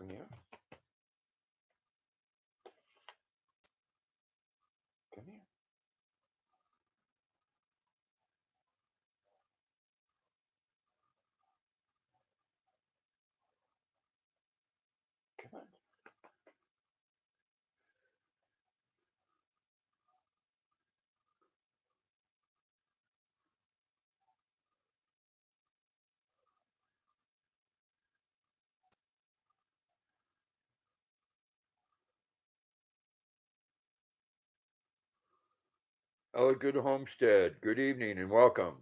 Come here. Come here. Come on. Good Homestead. Good evening and welcome.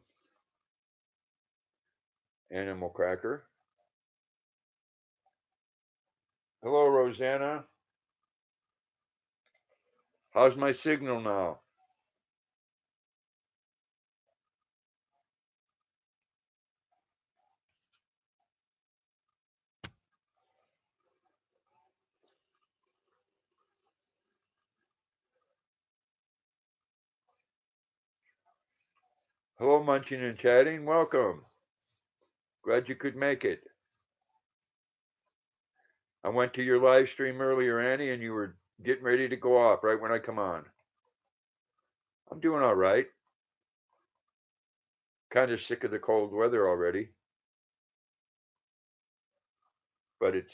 Animal Cracker. Hello, Rosanna. How's my signal now? Hello, Munching and Chatting. Welcome. Glad you could make it. I went to your live stream earlier, Annie, and you were getting ready to go off right when I come on. I'm doing all right. Kind of sick of the cold weather already. But it's,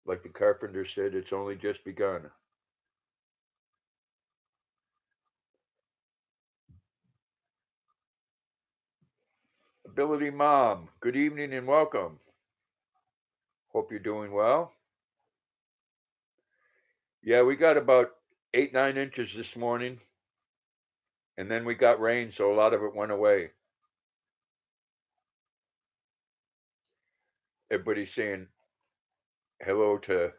like the carpenter said, it's only just begun. Ability Mom, good evening and welcome. Hope you're doing well. Yeah, we got about 8, 9 inches this morning, and then we got rain, so a lot of it went away. Everybody's saying hello to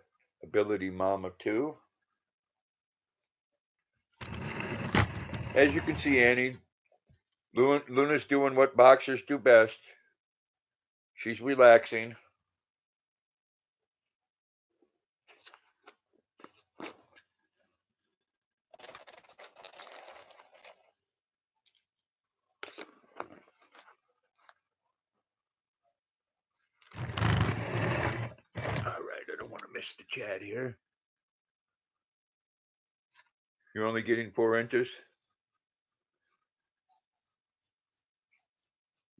Ability Mom of Two. As you can see, Annie, Luna's doing what boxers do best. She's relaxing. All right, I don't want to miss the chat here. You're only getting 4 inches.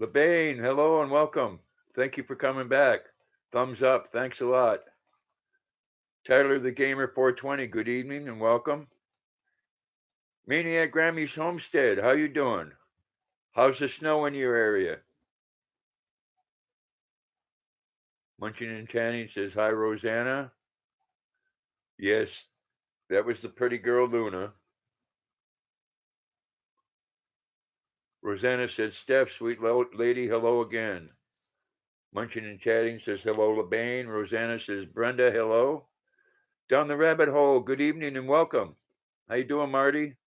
LeBain, hello and welcome. Thank you for coming back. Thumbs up. Thanks a lot. Tyler the Gamer 420, good evening and welcome. Maniac Grammy's Homestead, how you doing? How's the snow in your area? Munching and Tanning says, hi, Rosanna. Yes, that was the pretty girl, Luna. Rosanna said, Steph, sweet lady, hello again. Munching and Chatting says, hello, LeBain. Rosanna says, Brenda, hello. Down the rabbit hole, good evening and welcome. How you doing, Marty?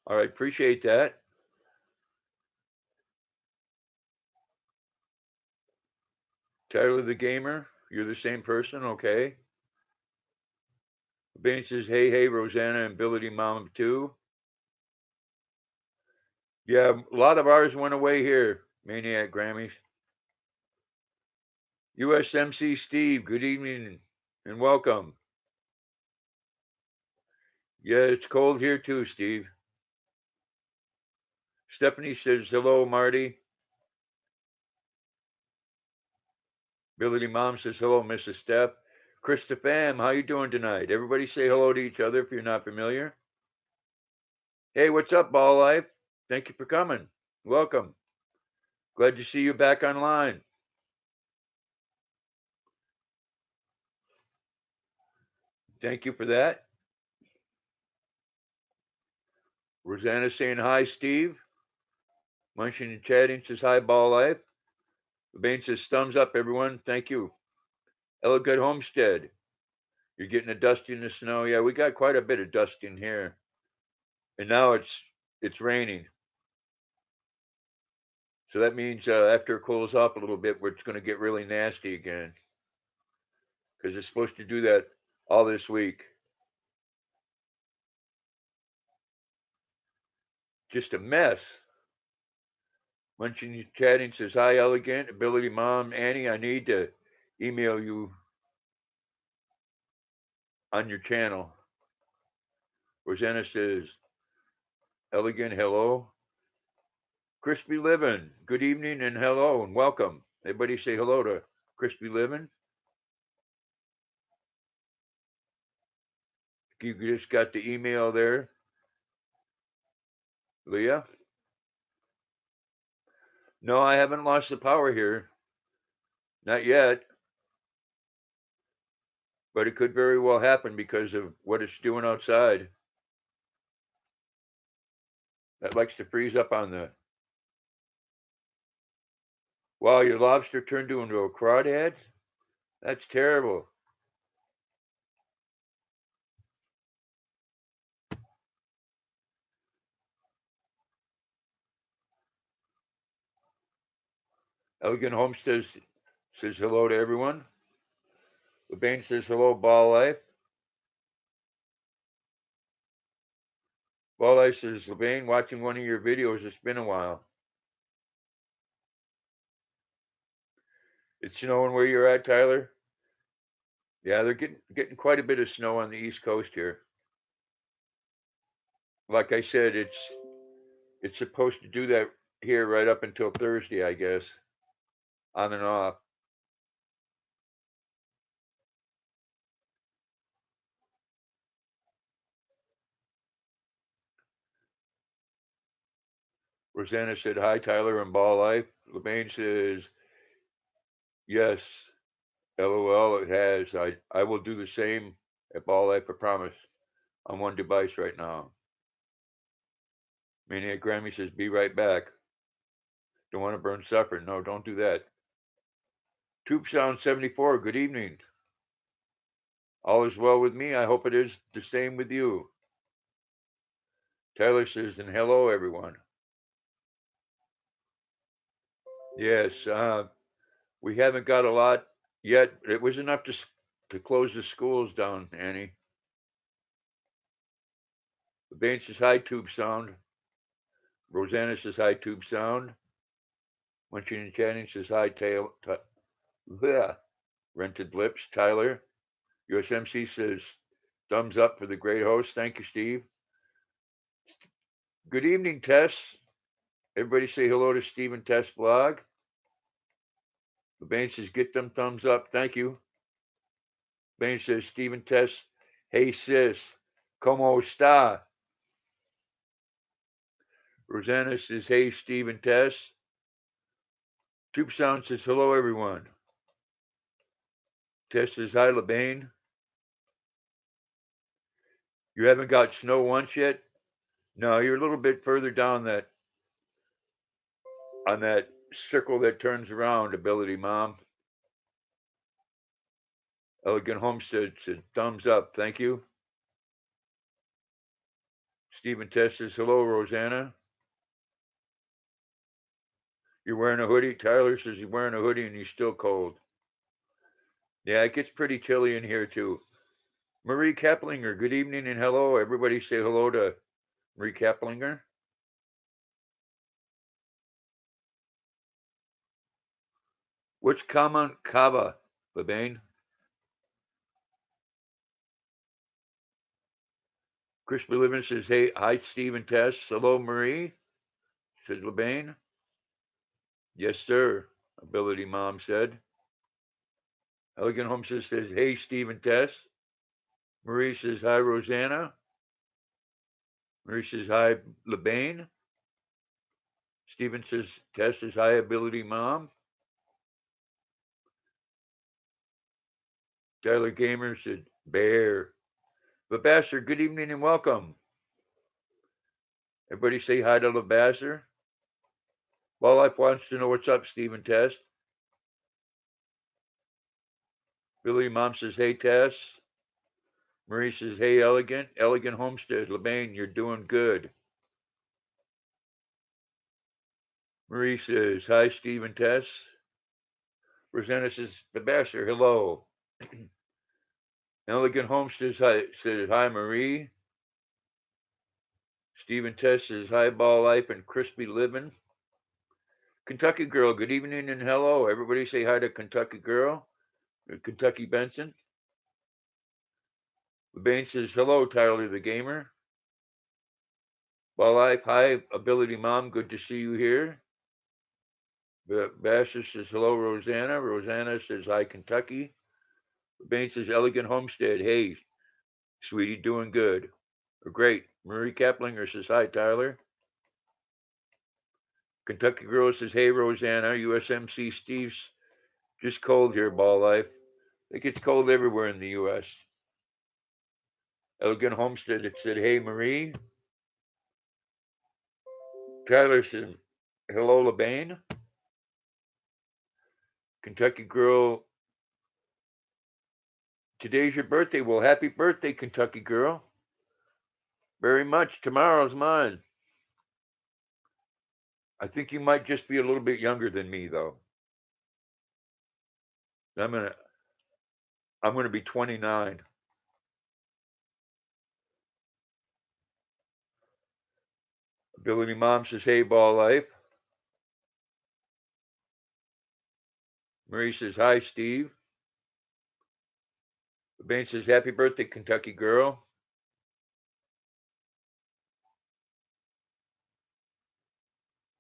All right, appreciate that. Tyler the Gamer, you're the same person, okay. LeBain says, hey, Rosanna and Ability Mom too. Yeah, a lot of ours went away here, Maniac Grammys. USMC Steve, good evening and welcome. Yeah, it's cold here too, Steve. Stephanie says, hello, Marty. Ability Mom says, hello, Mrs. Steph. Christopher, how you doing tonight? Everybody say hello to each other if you're not familiar. Hey, what's up, Ball Life? Thank you for coming. Welcome. Glad to see you back online. Thank you for that. Rosanna saying hi, Steve. Munching and Chatting says hi, Ball Life. LeBain says thumbs up, everyone. Thank you. Ellicott Homestead. You're getting a dust in the snow. Yeah, we got quite a bit of dust in here. And now it's raining. So that means after it cools off a little bit, it's going to get really nasty again. Because it's supposed to do that all this week. Just a mess. Munching Chatting says, hi, Elegant. Ability Mom, Annie, I need to email you on your channel. Rosanna says, Elegant, hello. Crispy Livin', good evening and hello and welcome. Everybody say hello to Crispy Livin'. You just got the email there, Leah? No, I haven't lost the power here. Not yet. But it could very well happen because of what it's doing outside. That likes to freeze up on the... Wow, your lobster turned into a crawdad? That's terrible. Elegant Homestead says hello to everyone. LeBain says hello, Ball Life. Ball Life says, LeBain, watching one of your videos, it's been a while. It's snowing where you're at, Tyler? Yeah, they're getting quite a bit of snow on the East Coast here. Like I said, it's supposed to do that here right up until Thursday, I guess. On and off. Rosanna said, hi, Tyler and Ball Life. LeBain says, yes, LOL, it has. I will do the same at Ball Life, I promise. On one device right now. Maniac Grammy says, be right back. Don't want to burn suffer. No, don't do that. Tube Sound 74, good evening. All is well with me. I hope it is the same with you. Tyler says, and hello, everyone. Yes, we haven't got a lot yet. It was enough to close the schools down, Annie. The Bain says, hi, Tube Sound. Rosanna says, hi, Tube Sound. Munching and Chatting says, hi, Rented Lips. Tyler. USMC says, thumbs up for the great host. Thank you, Steve. Good evening, Tess. Everybody say hello to Steve and Tess blog. The Bain says, get them thumbs up. Thank you. Bain says, Steve and Tess, hey, sis, como está? Rosanna says, hey, Steve and Tess. Tube Sound says, hello, everyone. Tess says, hi, LeBain. You haven't got snow once yet? No, you're a little bit further down that on that circle that turns around, Ability Mom. Elegant Homestead said, thumbs up. Thank you. Stephen Tess says, hello, Rosanna. You're wearing a hoodie? Tyler says you're wearing a hoodie and you're still cold. Yeah, it gets pretty chilly in here, too. Marie Kaplinger, good evening and hello. Everybody say hello to Marie Kaplinger. What's Kaman Kava, LeBain? Crispy Living says, hey, hi, Steve and Tess. Hello, Marie, says LeBain. Yes, sir, Ability Mom said. Elegant Homestead says, hey, Steve and Tess. Marie says, hi, Rosanna. Marie says, hi, LeBain. Steven says, Tess says, hi, Ability Mom. Tyler Gamer said, bear. Labasser, good evening and welcome. Everybody say hi to Labasser. Wildlife wants to know what's up, Steve and Tess. Billy Mom says, hey, Tess. Marie says, hey, Elegant. Elegant Homestead. LeBain, you're doing good. Marie says, hi, Steve and Tess. Rosanna says, Labasser, hello. Elegant Homestead says, hi, Marie. Steve and Tess says, hi, Ball Life and Crispy Living. Kentucky Girl, good evening and hello. Everybody say hi to Kentucky Girl, Kentucky Benson. LeBain says hello, Tyler the Gamer. Ball Life, hi, Ability Mom, good to see you here. Basher says hello, Rosanna. Rosanna says hi, Kentucky. LeBain says Elegant Homestead, hey, sweetie, doing good. Great. Marie Kaplinger says hi, Tyler. Kentucky Girl says, hey, Rosanna. USMC Steve's just cold here, Ball Life. It gets cold everywhere in the U.S. Elegant Homestead, it said, hey, Marie. Tyler said, hello, LeBain. Kentucky Girl, today's your birthday. Well, happy birthday, Kentucky Girl. Very much. Tomorrow's mine. I think you might just be a little bit younger than me, though. I'm gonna be 29. Ability Mom says, hey, Ball Life. Marie says, hi, Steve. LeBain says, happy birthday, Kentucky Girl.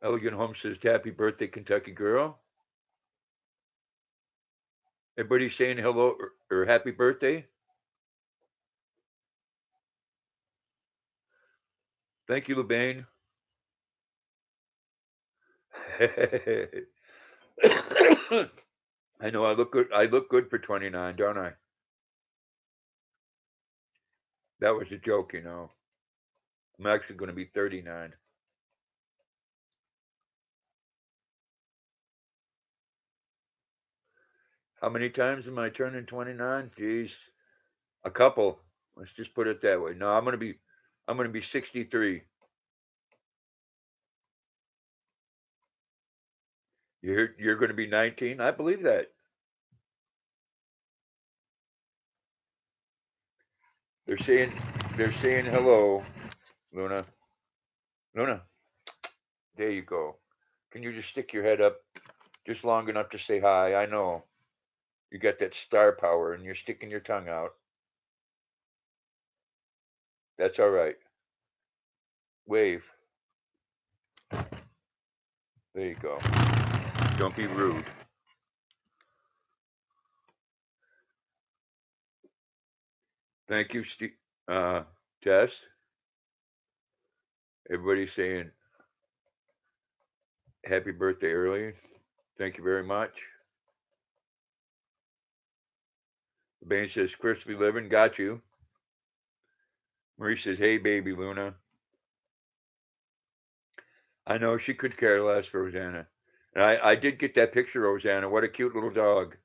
Elegant Home says, happy birthday, Kentucky Girl. Everybody saying hello or happy birthday? Thank you, LeBain. I know I look good. I look good for 29, don't I? That was a joke, you know. I'm actually going to be 39. How many times am I turning 29? Jeez, a couple. Let's just put it that way. No, I'm going to be 63. You're going to be 19. I believe that. They're saying hello, Luna. Luna, there you go. Can you just stick your head up just long enough to say hi? I know you got that star power and you're sticking your tongue out. That's all right. Wave. There you go. Don't be rude. Thank you, Steve. Tess. Everybody's saying happy birthday early. Thank you very much. Bain says crispy living. Got you. Marie says, hey, baby Luna. I know she could care less, Rosanna. And I did get that picture, Rosanna. What a cute little dog.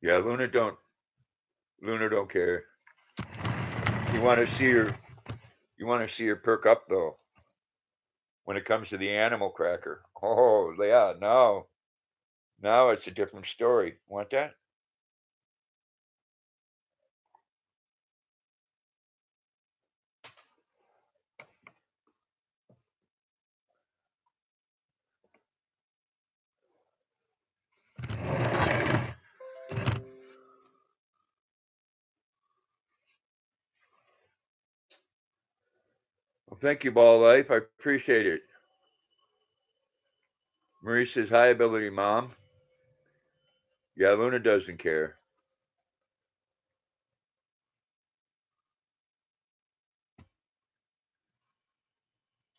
Yeah, Luna don't care. You want to see her perk up though when it comes to the animal cracker. Oh yeah, now it's a different story. Want that? Well, thank you, Ball Life. I appreciate it. Marie says, hi, Ability Mom. Yeah, Luna doesn't care.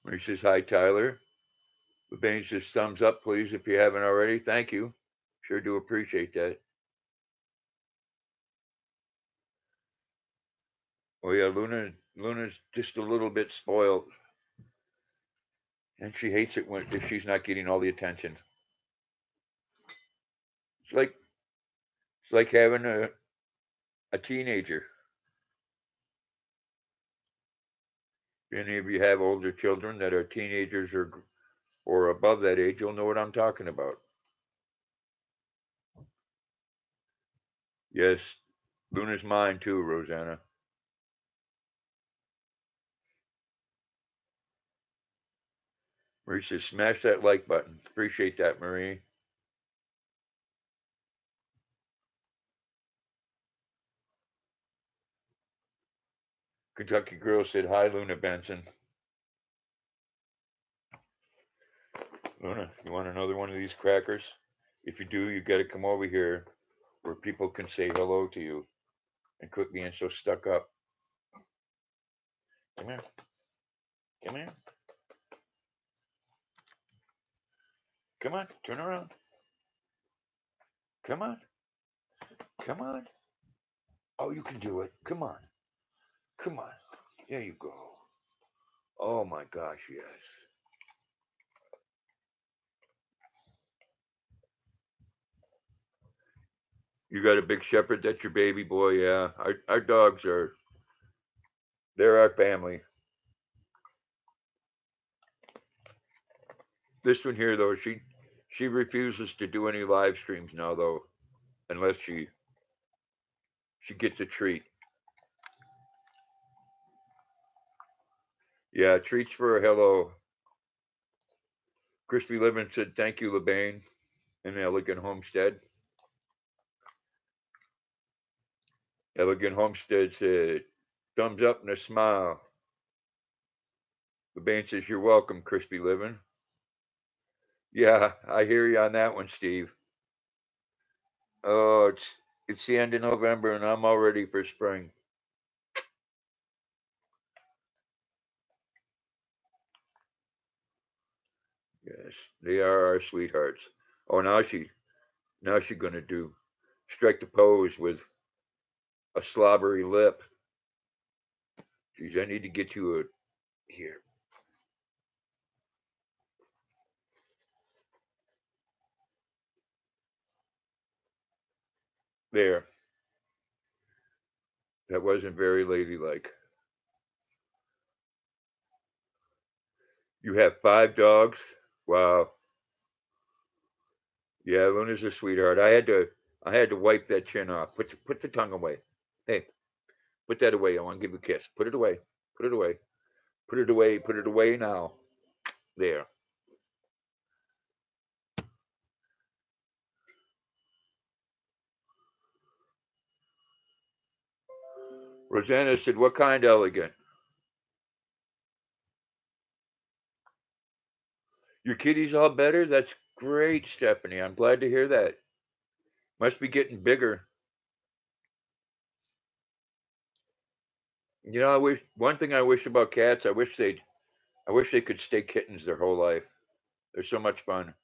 Marie says, hi, Tyler. LeBain says, thumbs up, please, if you haven't already. Thank you. Sure do appreciate that. Oh yeah, Luna's just a little bit spoiled. And she hates it if she's not getting all the attention. It's like having a teenager. If any of you have older children that are teenagers or above that age, you'll know what I'm talking about. Yes, Luna's mine too, Rosanna. Marie says, smash that like button. Appreciate that, Marie. Kentucky Girl said, hi, Luna Benson. Luna, you want another one of these crackers? If you do, you got to come over here where people can say hello to you and quit being so stuck up. Come here. Come here. Come on. Turn around. Come on. Come on. Oh, you can do it. Come on. Come on. There you go. Oh my gosh, yes. You got a big shepherd, that's your baby boy, yeah. Our dogs they're our family. This one here though, she refuses to do any live streams now though, unless she gets a treat. Yeah, treats for a hello. Crispy Living said thank you, LeBain, and Elegant Homestead. Elegant Homestead said thumbs up and a smile. LeBain says you're welcome, Crispy Living. Yeah, I hear you on that one, Steve. Oh, it's the end of November and I'm all ready for spring. Yes, they are our sweethearts. Oh, now she gonna do strike the pose with a slobbery lip. Geez, I need to get you a here. There. That wasn't very ladylike. You have 5 dogs? Wow. Yeah, Luna's a sweetheart. I had to wipe that chin off. Put the tongue away. Hey, put that away. I want to give you a kiss. Put it away. Put it away. Put it away. Put it away now. There. Rosanna said, what kind, Elegant? Your kitty's all better? That's great, Stephanie. I'm glad to hear that. Must be getting bigger. You know, I wish one thing I wish about cats, I wish they could stay kittens their whole life. They're so much fun.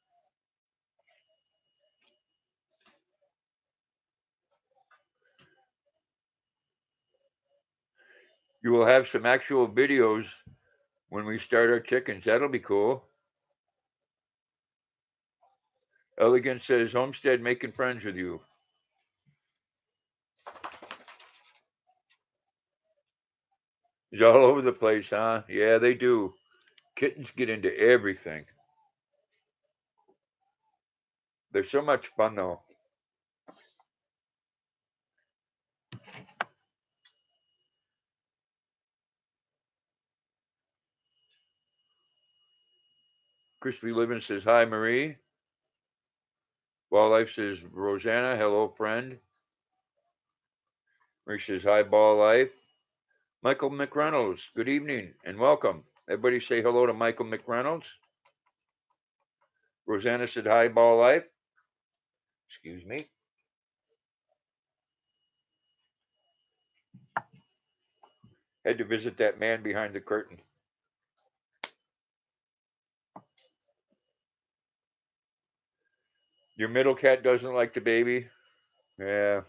You will have some actual videos when we start our chickens. That'll be cool. Elegant says Homestead making friends with you. He's all over the place, huh? Yeah, they do. Kittens get into everything. They're so much fun though. Crispy Living says hi, Marie. Wildlife says Rosanna, hello, friend. Marie says hi, Ball Life. Michael McReynolds, good evening and welcome. Everybody say hello to Michael McReynolds. Rosanna said hi, Ball Life. Excuse me. Had to visit that man behind the curtain. Your middle cat doesn't like the baby. Yeah,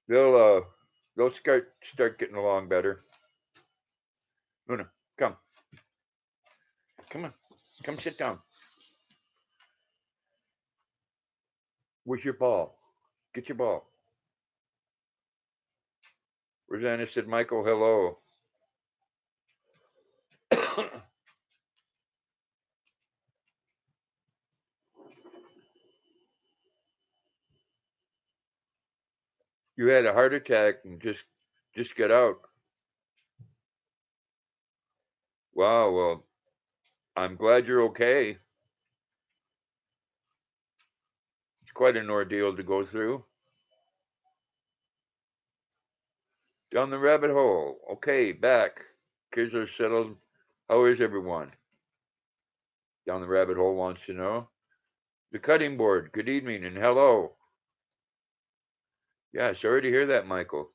they'll start getting along better. Luna, come, come on, come sit down. Where's your ball? Get your ball. Rosanna said, Michael, hello. You had a heart attack and just get out. Wow, well, I'm glad you're okay. It's quite an ordeal to go through. Down the rabbit hole. Okay, back. Kids are settled. How is everyone? Down the rabbit hole wants to know. The cutting board. Good evening and hello. Yeah, sorry to hear that, Michael.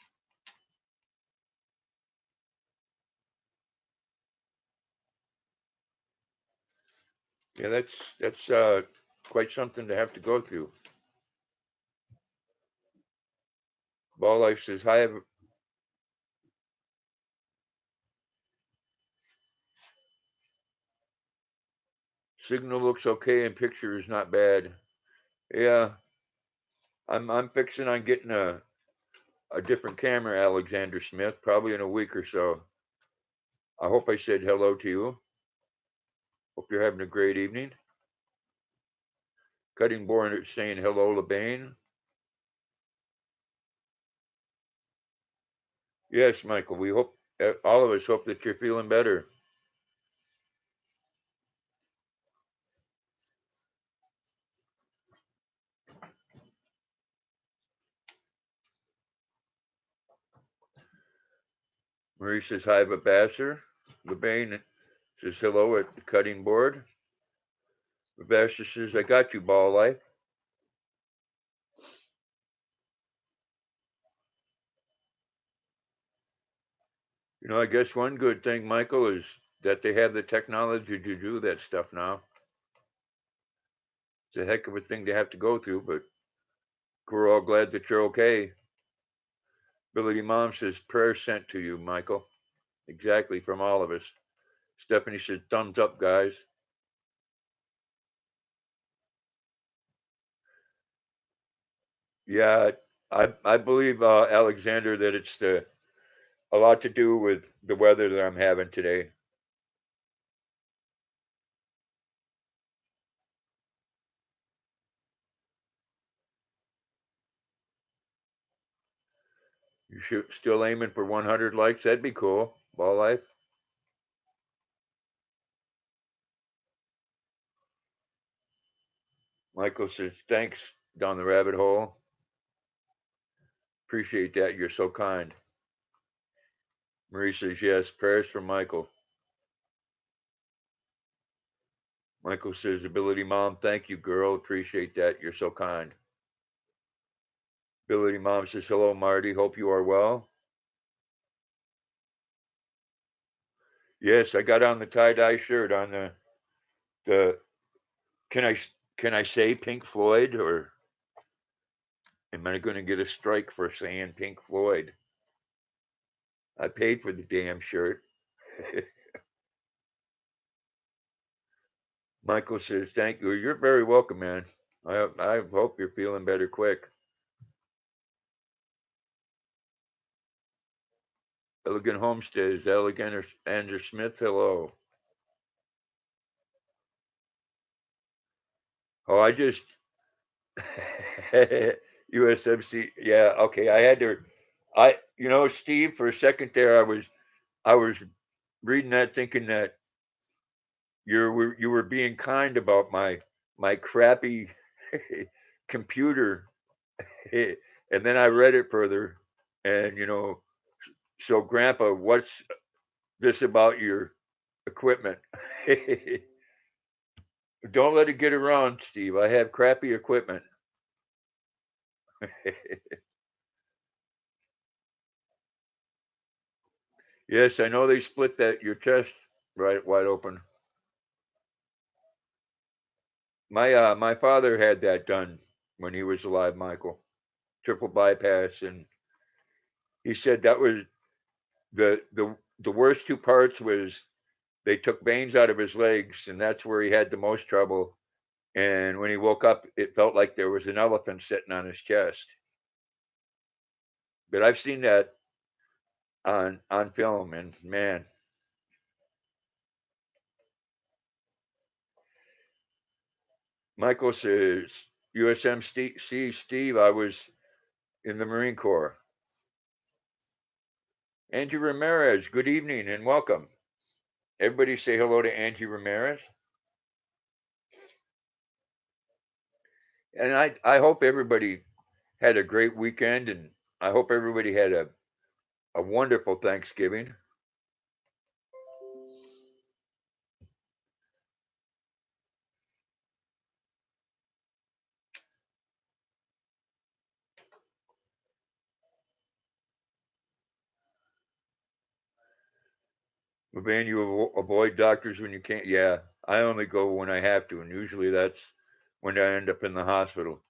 Yeah, that's quite something to have to go through. Ball Life says hi. Signal looks okay and picture is not bad. Yeah, I'm fixing on getting a different camera, Alexander Smith, probably in a week or so. I hope I said hello to you. Hope you're having a great evening. Cutting Board saying hello, LeBain. Yes, Michael, we hope, all of us hope that you're feeling better. Marie says hi, Babasser. LeBain says hello at the cutting board. Babasser says, I got you, Ball Life. You know, I guess one good thing, Michael, is that they have the technology to do that stuff now. It's a heck of a thing to have to go through, but we're all glad that you're okay. Billy Mom says, prayer sent to you, Michael. Exactly, from all of us. Stephanie says, thumbs up, guys. Yeah, I believe, Alexander, that it's a lot to do with the weather that I'm having today. You should still aiming for 100 likes? That'd be cool. Ball Life. Michael says, thanks, down the rabbit hole. Appreciate that. You're so kind. Marie says, yes, prayers for Michael. Michael says, Ability Mom, thank you, girl. Appreciate that. You're so kind. Ability Mom says, hello, Marty. Hope you are well. Yes, I got on the tie-dye shirt on the can I can I say Pink Floyd, or am I going to get a strike for saying Pink Floyd? I paid for the damn shirt. Michael says, thank you. You're very welcome, man. I hope you're feeling better quick. Elegant Homesteads, Elegant Andrew Smith, hello. Oh, I just USMC. Yeah, okay. I had to. Steve, for a second there, I was reading that, thinking that you were being kind about my crappy computer, and then I read it further, and so Grandpa, what's this about your equipment? Don't let it get around, Steve. I have crappy equipment. Yes, I know they split that your chest right wide open. My father had that done when he was alive, Michael. Triple bypass, and he said that was the worst two parts was they took veins out of his legs, and that's where he had the most trouble. And when he woke up, it felt like there was an elephant sitting on his chest. But I've seen that on film, and man, Michael says, USMC Steve, I was in the Marine Corps. Andrew Ramirez, good evening and welcome. Everybody say hello to Angie Ramirez. And I hope everybody had a great weekend, and I hope everybody had a wonderful Thanksgiving. Van, you avoid doctors when you can't. Yeah, I only go when I have to, and usually that's when I end up in the hospital.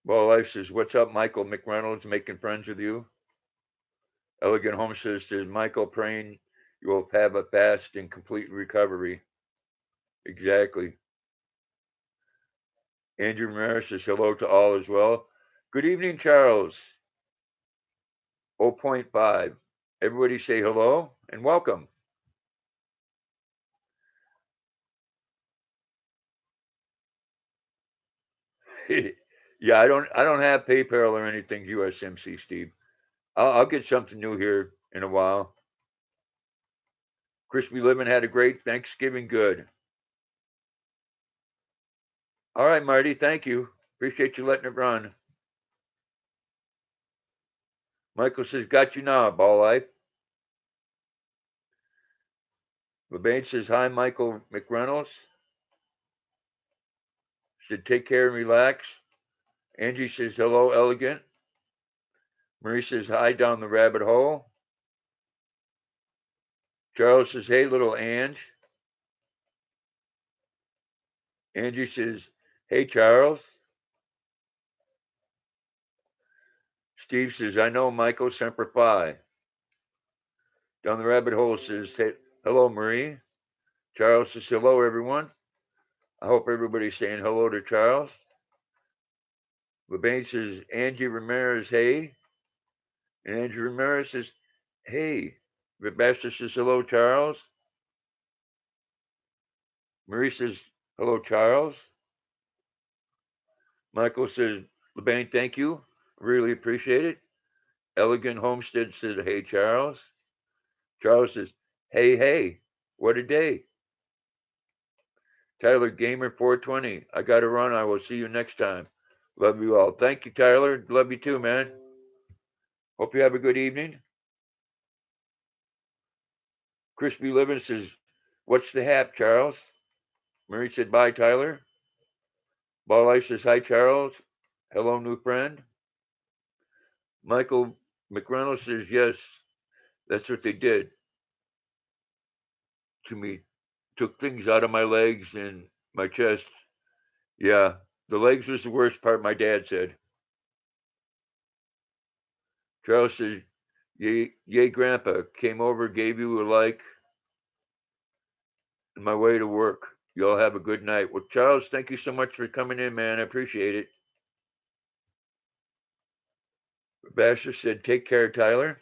Well, Life says, "What's up, Michael McReynolds? Making friends with you." Elegant Home says, "There's Michael praying you will have a fast and complete recovery." Exactly. Andrew Ramirez says, "Hello to all as well." Good evening, Charles. 0.5. Everybody say hello and welcome. Yeah, I don't have PayPal or anything, USMC, Steve. I'll get something new here in a while. Crispy Living had a great Thanksgiving. Good. All right, Marty. Thank you. Appreciate you letting it run. Michael says, "Got you now, Ball Life." LeBain says, "Hi, Michael McReynolds. Should take care and relax." Angie says, "Hello, Elegant." Marie says, "Hi, down the rabbit hole." Charles says, "Hey, little Ange." Angie says, "Hey, Charles." Steve says, "I know, Michael, Semper Fi." Down the rabbit hole says, "Hey, hello, Marie." Charles says, "Hello, everyone." I hope everybody's saying hello to Charles. LeBain says, "Angie Ramirez, hey." And Angie Ramirez says, "Hey." Rebecca says, "Hello, Charles." Marie says, "Hello, Charles." Michael says, "LeBain, thank you. Really appreciate it." Elegant Homestead says, "Hey, Charles." Charles says, "Hey, hey, what a day." Tyler Gamer 420, "I got to run. I will see you next time. Love you all." Thank you, Tyler. Love you too, man. Hope you have a good evening. Crispy Living says, "What's the hap, Charles?" Mary said, "Bye, Tyler." Ball Life says, "Hi, Charles. Hello, new friend." Michael McReynolds says, "Yes, that's what they did to me. Took things out of my legs and my chest." Yeah, the legs was the worst part, my dad said. Charles says, "Yay, Grandpa. Came over, gave you a like on my way to work. You all have a good night." Well, Charles, thank you so much for coming in, man. I appreciate it. Basher said, "Take care, Tyler."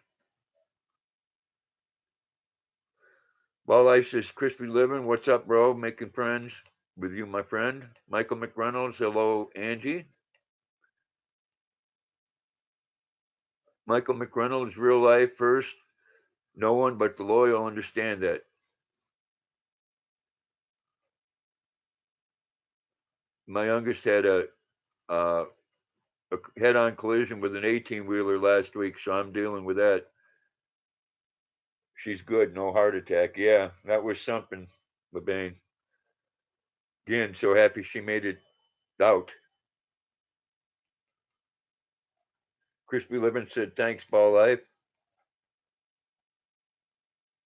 Ball Life says, "Crispy Living. What's up, bro? Making friends with you, my friend." Michael McReynolds, "Hello, Angie." Michael McReynolds, "Real life first. No one but the loyal understand that." My youngest had a head-on collision with an 18-wheeler last week, so I'm dealing with that. She's good, no heart attack. Yeah, that was something, LeBain. Again, so happy she made it out. Crispy Living said, "Thanks, Ball Life."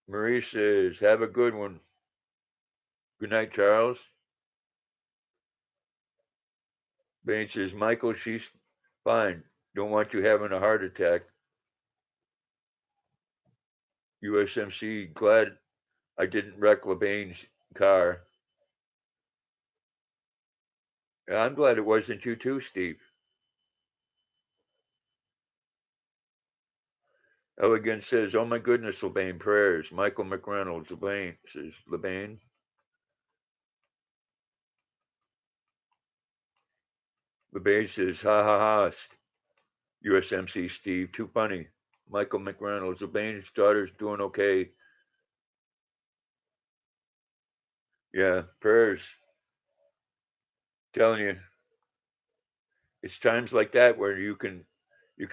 Marie says, "Have a good one." Good night, Charles. Bain says, "Michael, she's fine. Don't want you having a heart attack." USMC, "Glad I didn't wreck LeBain's car." I'm glad it wasn't you too, Steve. Elegant says, "Oh my goodness, LeBain, prayers." Michael McReynolds, LeBain says, "LeBain." LeBain says, "Ha ha ha." USMC, Steve, too funny. Michael McReynolds. Urbane's daughter's doing okay. Yeah, prayers. Telling you, it's times like that where you can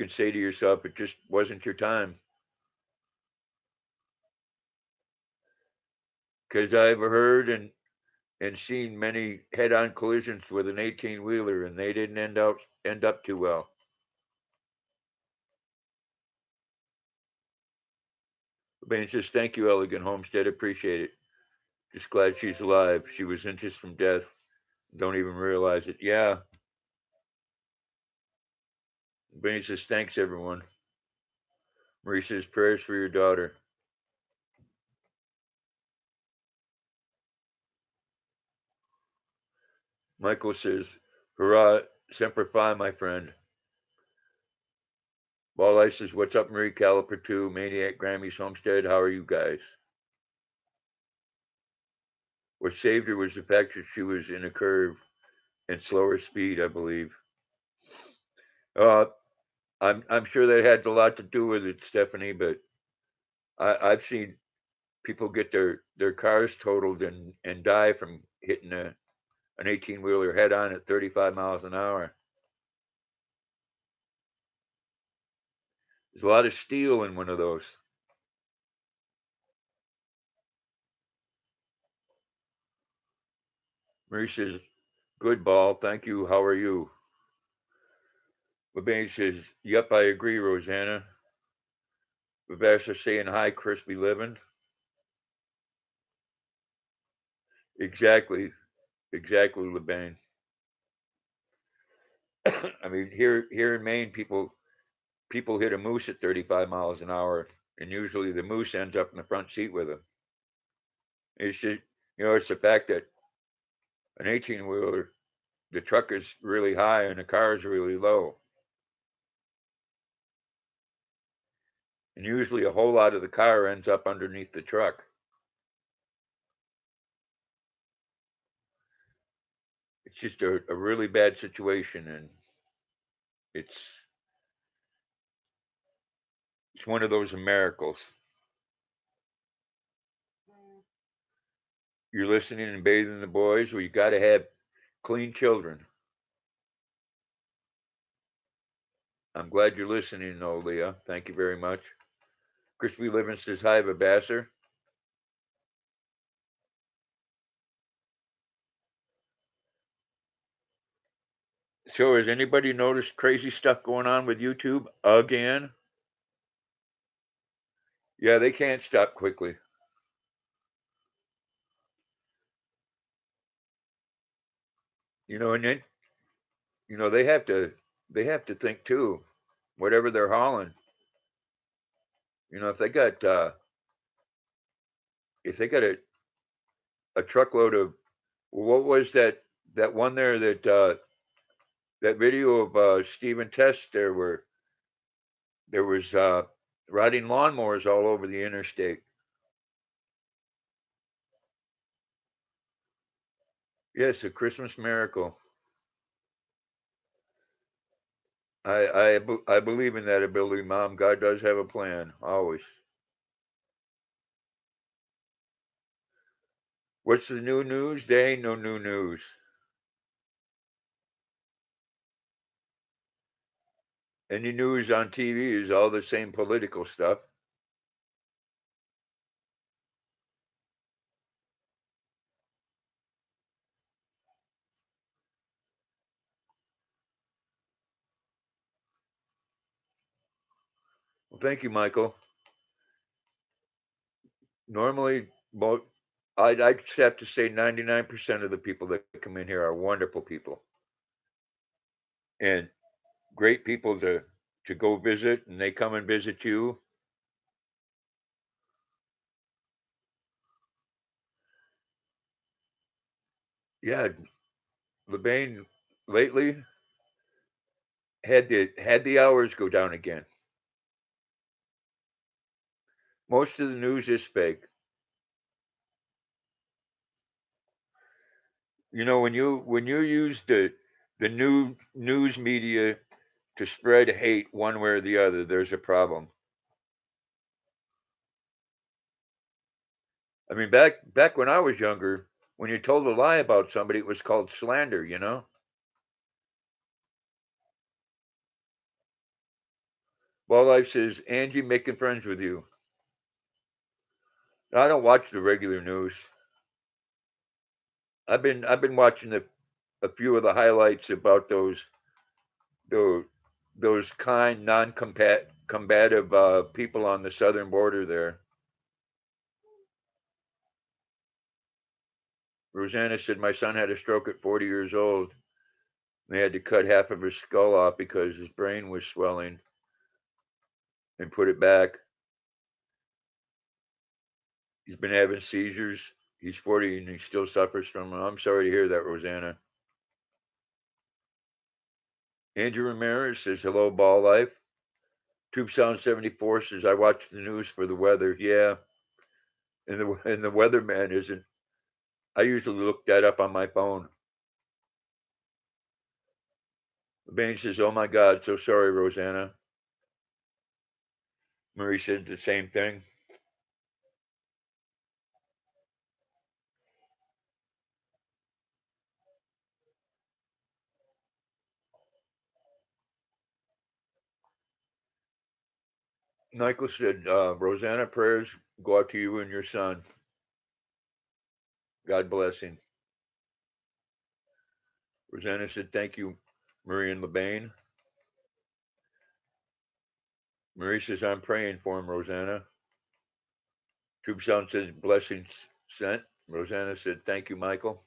say to yourself, it just wasn't your time. Because I've heard and seen many head-on collisions with an 18-wheeler, and they didn't end up too well. Urbane says, "Thank you, Elegant Homestead. Appreciate it. Just glad she's alive. She was inches from death. Don't even realize it." Yeah. Urbane says, "Thanks, everyone." Marie says, "Prayers for your daughter." Michael says, "Hurrah, Semper Fi, my friend." Walleye says, "What's up, Marie Caliper 2, Maniac, Grammys, Homestead? How are you guys?" What saved her was the fact that she was in a curve and slower speed, I believe. Uh, I'm sure that had a lot to do with it, Stephanie. But I've seen people get their cars totaled and die from hitting an 18-wheeler head on at 35 miles an hour. There's a lot of steel in one of those. Marie says, "Good ball, thank you. How are you?" Babane says, "Yep, I agree, Rosanna." Vavasha saying, "Hi, crispy living." Exactly, exactly, Labane. I mean, here in Maine, people hit a moose at 35 miles an hour, and usually the moose ends up in the front seat with them. It's just, it's the fact that an 18-wheeler, the truck is really high and the car is really low, and usually a whole lot of the car ends up underneath the truck. It's just a really bad situation, and it's it's one of those miracles. You're listening and bathing the boys. Well, you got to have clean children. I'm glad you're listening, though, Leah. Thank you very much. Crispy Living says, "Hi, Babasser." So, has anybody noticed crazy stuff going on with YouTube again? Yeah, they can't stop quickly. And then they have to think too. Whatever they're hauling, if they got a truckload of, what was that one there, that video of Stephen Test there, where there was riding lawnmowers all over the interstate. Yes, a Christmas miracle. I believe in that ability, Mom. God does have a plan, always. What's the new news? There ain't no new news. Any news on TV is all the same political stuff. Well, thank you, Michael. Normally, I'd just have to say 99% of the people that come in here are wonderful people and great people to go visit, and they come and visit you. Yeah, Labane lately had the hours go down again. Most of the news is fake. When you use the new news media to spread hate one way or the other, there's a problem. I mean, back when I was younger, when you told a lie about somebody, it was called slander, you know? Wildlife says, Angie making friends with you. I don't watch the regular news. I've been watching a few of the highlights about those those kind non-combative people on the southern border there. Rosanna said my son had a stroke at 40 years old. They had to cut half of his skull off because his brain was swelling and put it back. He's been having seizures. He's 40 and he still suffers from them. I'm sorry to hear that, Rosanna. Andrew Ramirez says, hello, Ball Life. Tube Sound 74 says, I watch the news for the weather. Yeah. And the weatherman isn't. I usually look that up on my phone. Bain says, oh my God, so sorry, Rosanna. Marie said the same thing. Michael said, Rosanna, prayers go out to you and your son. God bless him. Rosanna said, thank you, Marie and LeBain. Marie says, I'm praying for him, Rosanna. Tube Sound says, blessings sent. Rosanna said, thank you, Michael.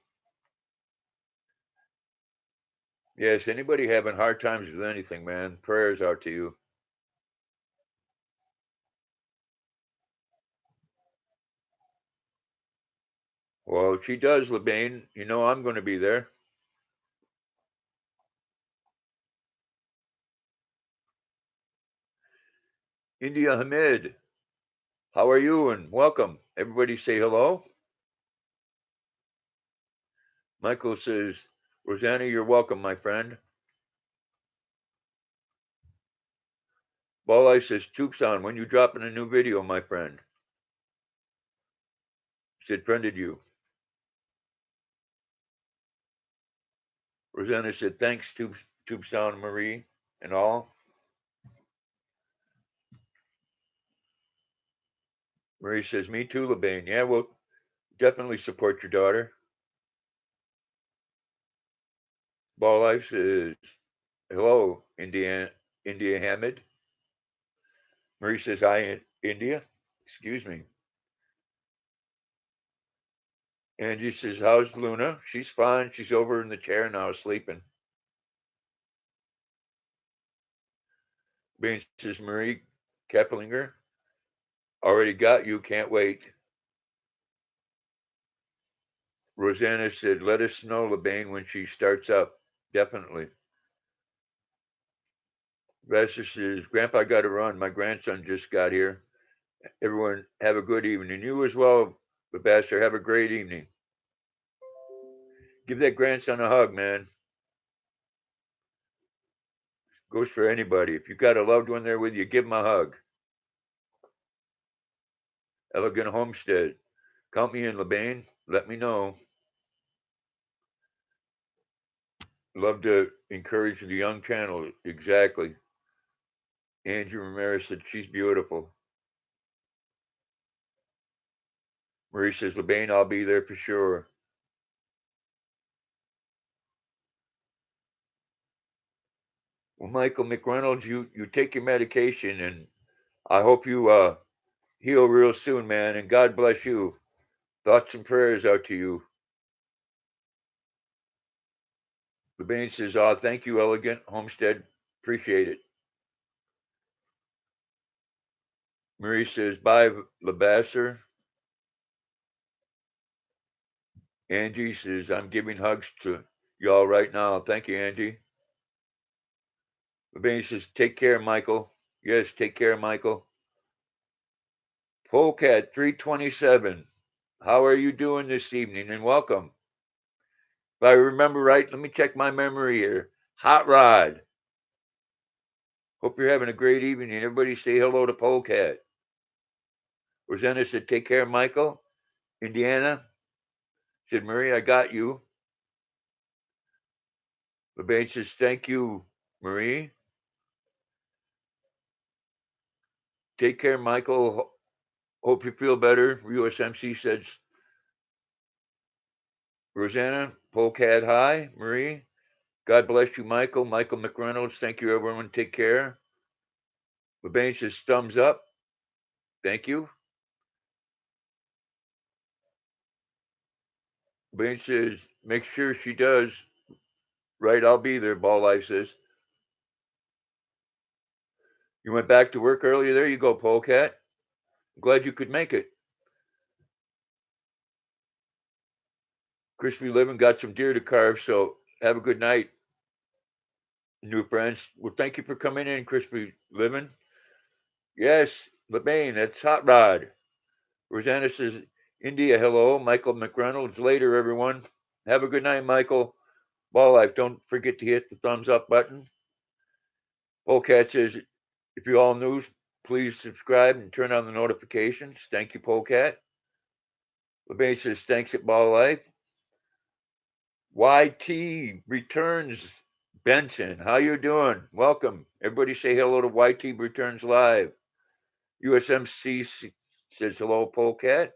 Yes, anybody having hard times with anything, man, prayers out to you. Well, if she does, LeBain, you know I'm going to be there. India Hamid, how are you? And welcome. Everybody say hello. Michael says, Rosanna, you're welcome, my friend. Ball Life says, Tube Sound, when you dropping a new video, my friend? Said, friended you. Rosanna said, thanks, Tube Sound, Marie, and all. Marie says, me too, LeBain. Yeah, we'll definitely support your daughter. Ball Life says, hello, India Hamid. Marie says, hi, India. Excuse me. Angie says, how's Luna? She's fine. She's over in the chair now, sleeping. Bean says, Marie Keplinger, already got you. Can't wait. Rosanna said, let us know, LeBain, when she starts up. Definitely. Vassar says, Grandpa got to run. My grandson just got here. Everyone have a good evening. You as well, Vassar. Have a great evening. Give that grandson a hug, man. Goes for anybody. If you got a loved one there with you, give him a hug. Elegant Homestead. Count me in, LeBain. Let me know. Love to encourage the young channel. Exactly. Andrew Ramirez said she's beautiful. Marie says, LeBain, I'll be there for sure. Well, Michael McReynolds, you take your medication, and I hope you heal real soon, man. And God bless you. Thoughts and prayers out to you. LeBain says, "Oh, thank you, Elegant Homestead. Appreciate it." Marie says, "Bye, Labasser." Angie says, "I'm giving hugs to y'all right now. Thank you, Angie." LeBain says, "Take care, Michael." Yes, take care, Michael. Polecat 327. How are you doing this evening? And welcome. If I remember right, let me check my memory here. Hot Rod. Hope you're having a great evening. Everybody say hello to Polecat. Rosanna said, take care, Michael. Indiana said, Marie, I got you. LeBain says, thank you, Marie. Take care, Michael. Hope you feel better. USMC says, Rosanna, Polecat, hi. Marie, God bless you, Michael. Michael McReynolds, thank you, everyone. Take care. LeBain says, thumbs up. Thank you. LeBain says, make sure she does. Right, I'll be there, Ball Life says. You went back to work earlier? There you go, Polecat. Glad you could make it. Crispy Living got some deer to carve, so have a good night, new friends. Well, thank you for coming in, Crispy Living. Yes, LeBain, that's Hot Rod. Rosanna says, India, hello. Michael McReynolds, later, everyone. Have a good night, Michael. Ball Life, don't forget to hit the thumbs up button. Polecat says, if you all new, please subscribe and turn on the notifications. Thank you, Polecat. LeBain says, thanks at Ball Life. YT returns. Benson, how you doing? Welcome. Everybody say hello to YT Returns Live. USMC says hello, Polecat.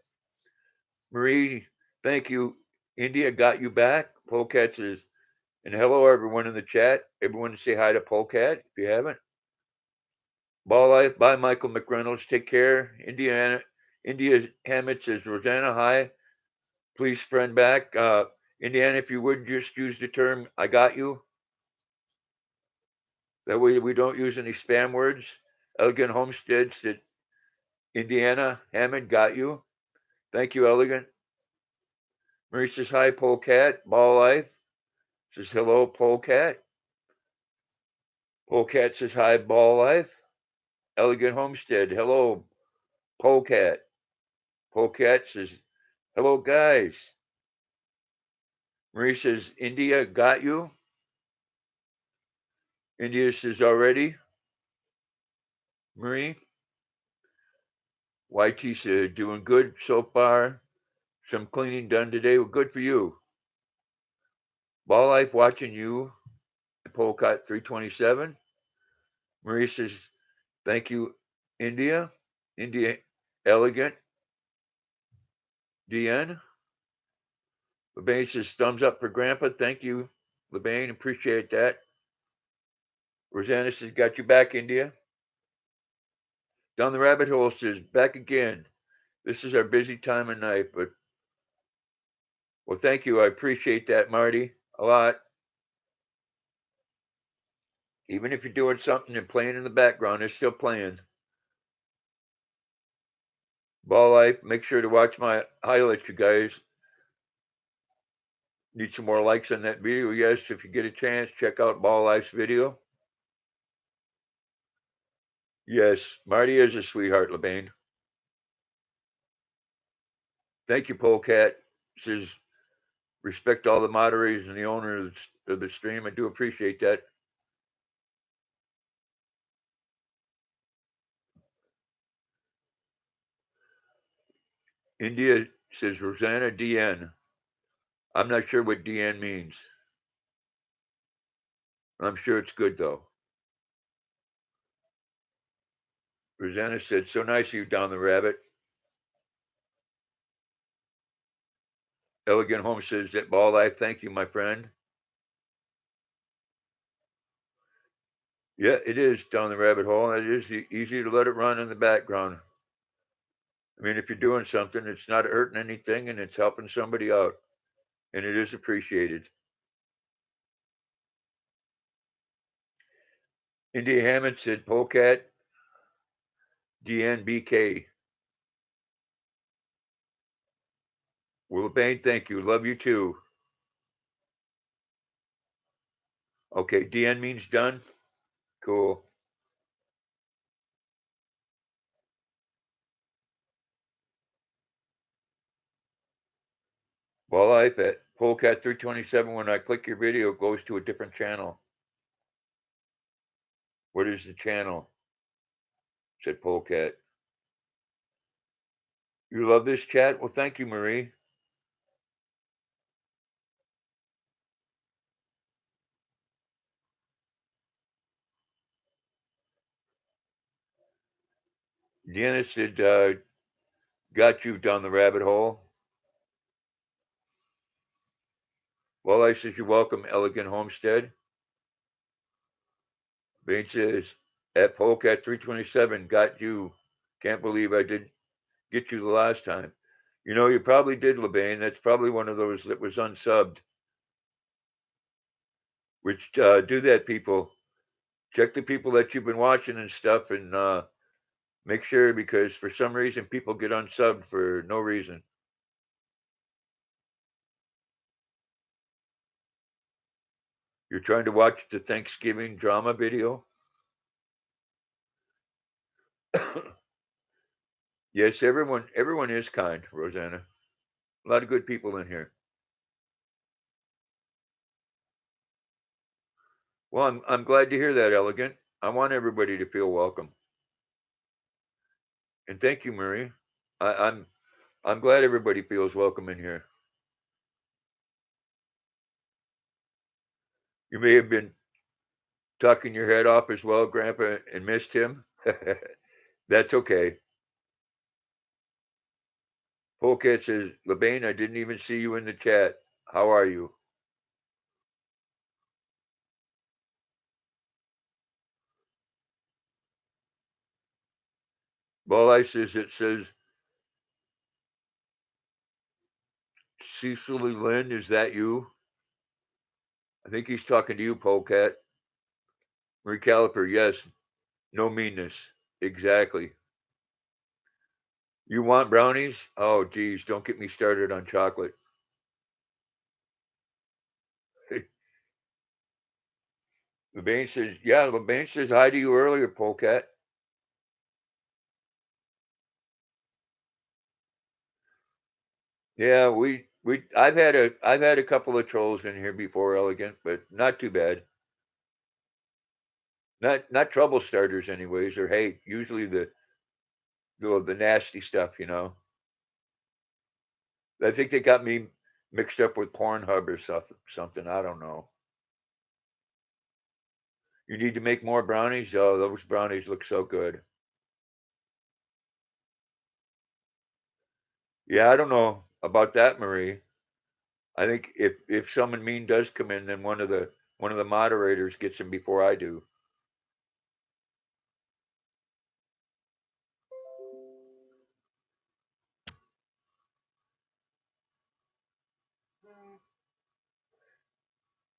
Marie, thank you. India got you back. Polecat says, and hello everyone in the chat. Everyone say hi to Polecat if you haven't. Ball Life by Michael McReynolds. Take care. India Hammett says, Rosanna, hi. Please friend back. Indiana, if you would just use the term I got you. That way we don't use any spam words. Elegant Homestead said, Indiana Hammond got you. Thank you, Elegant. Marie says, hi, Polecat. Ball Life says, hello, Polecat. Polecat says, hi, Ball Life. Elegant Homestead, hello, Polecat. Polecat says, hello, guys. Marie says, India got you. India says, already. Marie. YT said, doing good so far. Some cleaning done today. Well, good for you. Ball Life watching you. Polecat 327. Marie says, thank you, India. India Elegant. DN. LeBain says, thumbs up for Grandpa. Thank you, LeBain. Appreciate that. Rosanna says, got you back, India. Down the Rabbit Hole says, back again. This is our busy time of night, but well, thank you. I appreciate that, Marty, a lot. Even if you're doing something and playing in the background, they're still playing. Ball Life, make sure to watch my highlights, you guys. Need some more likes on that video? Yes, if you get a chance, check out Ball Life's video. Yes, Marty is a sweetheart, LeBain. Thank you, Polecat. Says, respect all the moderators and the owners of the stream. I do appreciate that. India says, Rosanna DN. I'm not sure what DN means. I'm sure it's good, though. Rosanna said, so nice of you, Down the Rabbit. Elegant Home says, that Ball Life, thank you, my friend. Yeah, it is Down the Rabbit Hole. It is easy to let it run in the background. I mean, if you're doing something, it's not hurting anything and it's helping somebody out. And it is appreciated. India Hammond said, Polecat, DNBK. Well, Bane, thank you. Love you too. Okay, DN means done. Cool. Well, Life at Polecat 327, when I click your video, it goes to a different channel. What is the channel? Said Polecat. You love this chat? Well, thank you, Marie. Deanna said, got you down the rabbit hole. Well, I says, you're welcome, Elegant Homestead. Bain says, at Polecat 327, got you. Can't believe I did get you the last time. You know, you probably did, LeBain. That's probably one of those that was unsubbed. Which do that, people. Check the people that you've been watching and stuff, and make sure, because for some reason people get unsubbed for no reason. You're trying to watch the Thanksgiving drama video. Yes, everyone is kind, Rosanna. A lot of good people in here. Well, I'm glad to hear that, Elegant. I want everybody to feel welcome. And thank you, Marie. I'm glad everybody feels welcome in here. You may have been talking your head off as well, Grandpa, and missed him. That's okay. Polecat says, LeBain, I didn't even see you in the chat. How are you? All I says, it says, Cecily Lynn, is that you? I think he's talking to you, Polecat. Marie Caliper, yes. No meanness. Exactly. You want brownies? Oh, geez, don't get me started on chocolate. LeBain says, yeah, LeBain says hi to you earlier, Polecat. Yeah, I've had a couple of trolls in here before, Elegant, but not too bad. Not trouble starters anyways, or hey, usually the nasty stuff, you know. I think they got me mixed up with Pornhub or something. I don't know. You need to make more brownies? Oh, those brownies look so good. Yeah, I don't know about that, Marie. I think if someone mean does come in, then one of the moderators gets him before I do.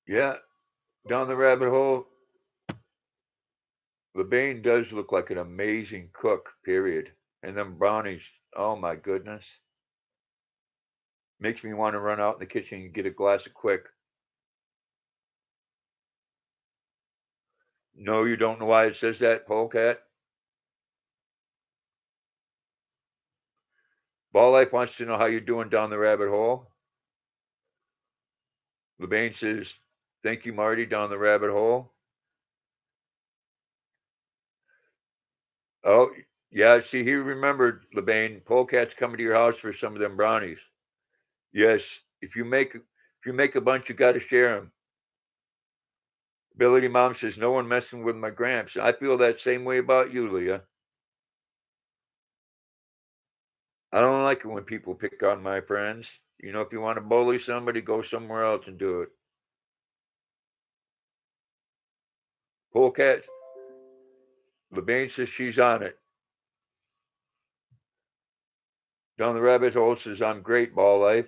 Yeah, down the rabbit hole. LeBain does look like an amazing cook, period. And them brownies, oh my goodness. Makes me want to run out in the kitchen and get a glass of quick. No, you don't know why it says that, Polecat? Ball Life wants to know how you're doing down the rabbit hole. LeBain says, thank you, Marty, down the rabbit hole. Oh, yeah, see, he remembered, LeBain. Polecat's coming to your house for some of them brownies. Yes, if you make a bunch, you got to share them. Ability Mom says, no one messing with my Gramps. I feel that same way about you, Leah. I don't like it when people pick on my friends. You know, if you want to bully somebody, go somewhere else and do it. Polecat, LeBain says she's on it. Down the rabbit hole says, I'm great, Ball Life.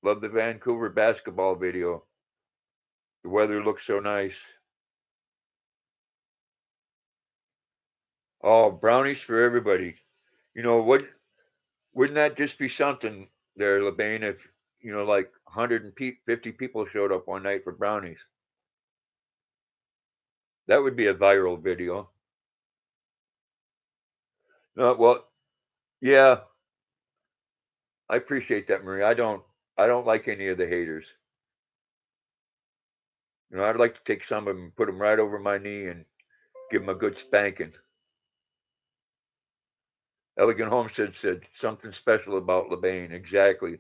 Love the Vancouver basketball video. The weather looks so nice. Oh, brownies for everybody. You know, wouldn't that just be something there, LeBain, if, like 150 people showed up one night for brownies? That would be a viral video. No, well, yeah, I appreciate that, Marie. I don't like any of the haters. I'd like to take some of them and put them right over my knee and give them a good spanking. Elegant Homestead said something special about LeBain. Exactly.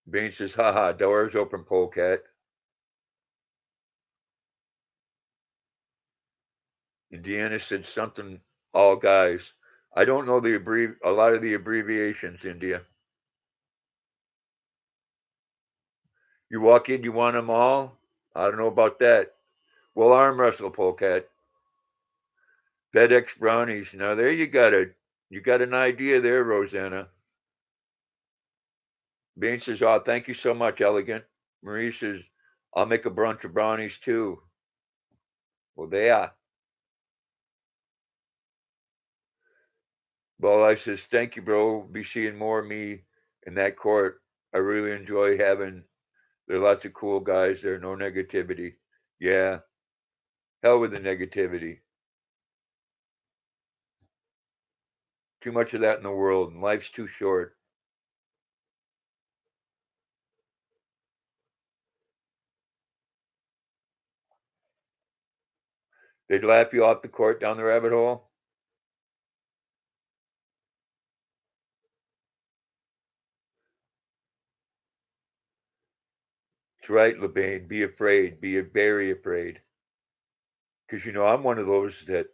Bain says, haha, doors open, Polecat. And Deanna said something, all guys. I don't know a lot of the abbreviations, India. You walk in, you want them all? I don't know about that. Well, arm wrestle, Polecat. FedEx brownies. Now there you got an idea there, Rosanna. Bain says, oh, thank you so much, Elegant. Marie says, I'll make a bunch of brownies too. Well, they are. Ball says, thank you, bro. Be seeing more of me in that court. I really enjoy having, there are lots of cool guys there, no negativity. Yeah, hell with the negativity. Too much of that in the world, and life's too short. They'd laugh you off the court down the rabbit hole. That's right, LeBain. Be afraid. Be very afraid. Because, I'm one of those that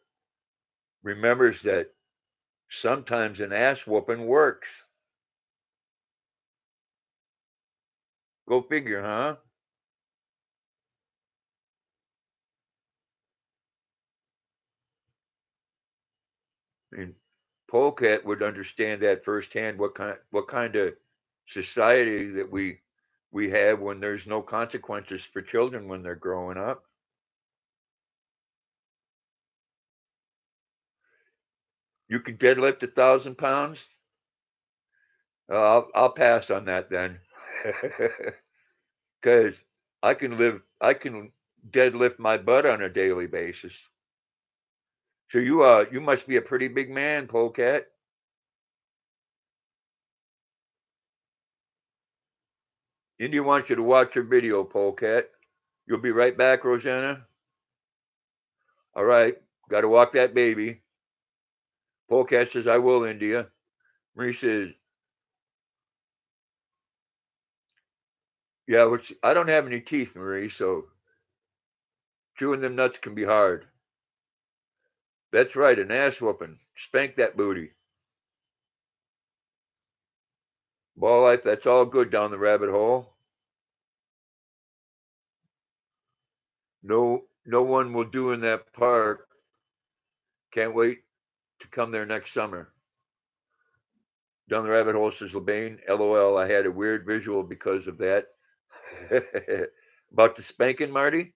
remembers that sometimes an ass whooping works. Go figure, huh? I mean, Polecat would understand that firsthand. What kind of society that we have when there's no consequences for children when they're growing up. You can deadlift 1,000 pounds. I'll pass on that then, because I can deadlift my butt on a daily basis. So you must be a pretty big man, Polecat. India wants you to watch her video, Polecat. You'll be right back, Rosanna. All right, got to walk that baby. Polecat says, I will, India. Marie says, yeah, which I don't have any teeth, Marie, so chewing them nuts can be hard. That's right, an ass whooping. Spank that booty. Ball life, that's all good down the rabbit hole. No one will do in that park. Can't wait to come there next summer. Down the rabbit hole says LeBain. LOL, I had a weird visual because of that. About the spanking, Marty?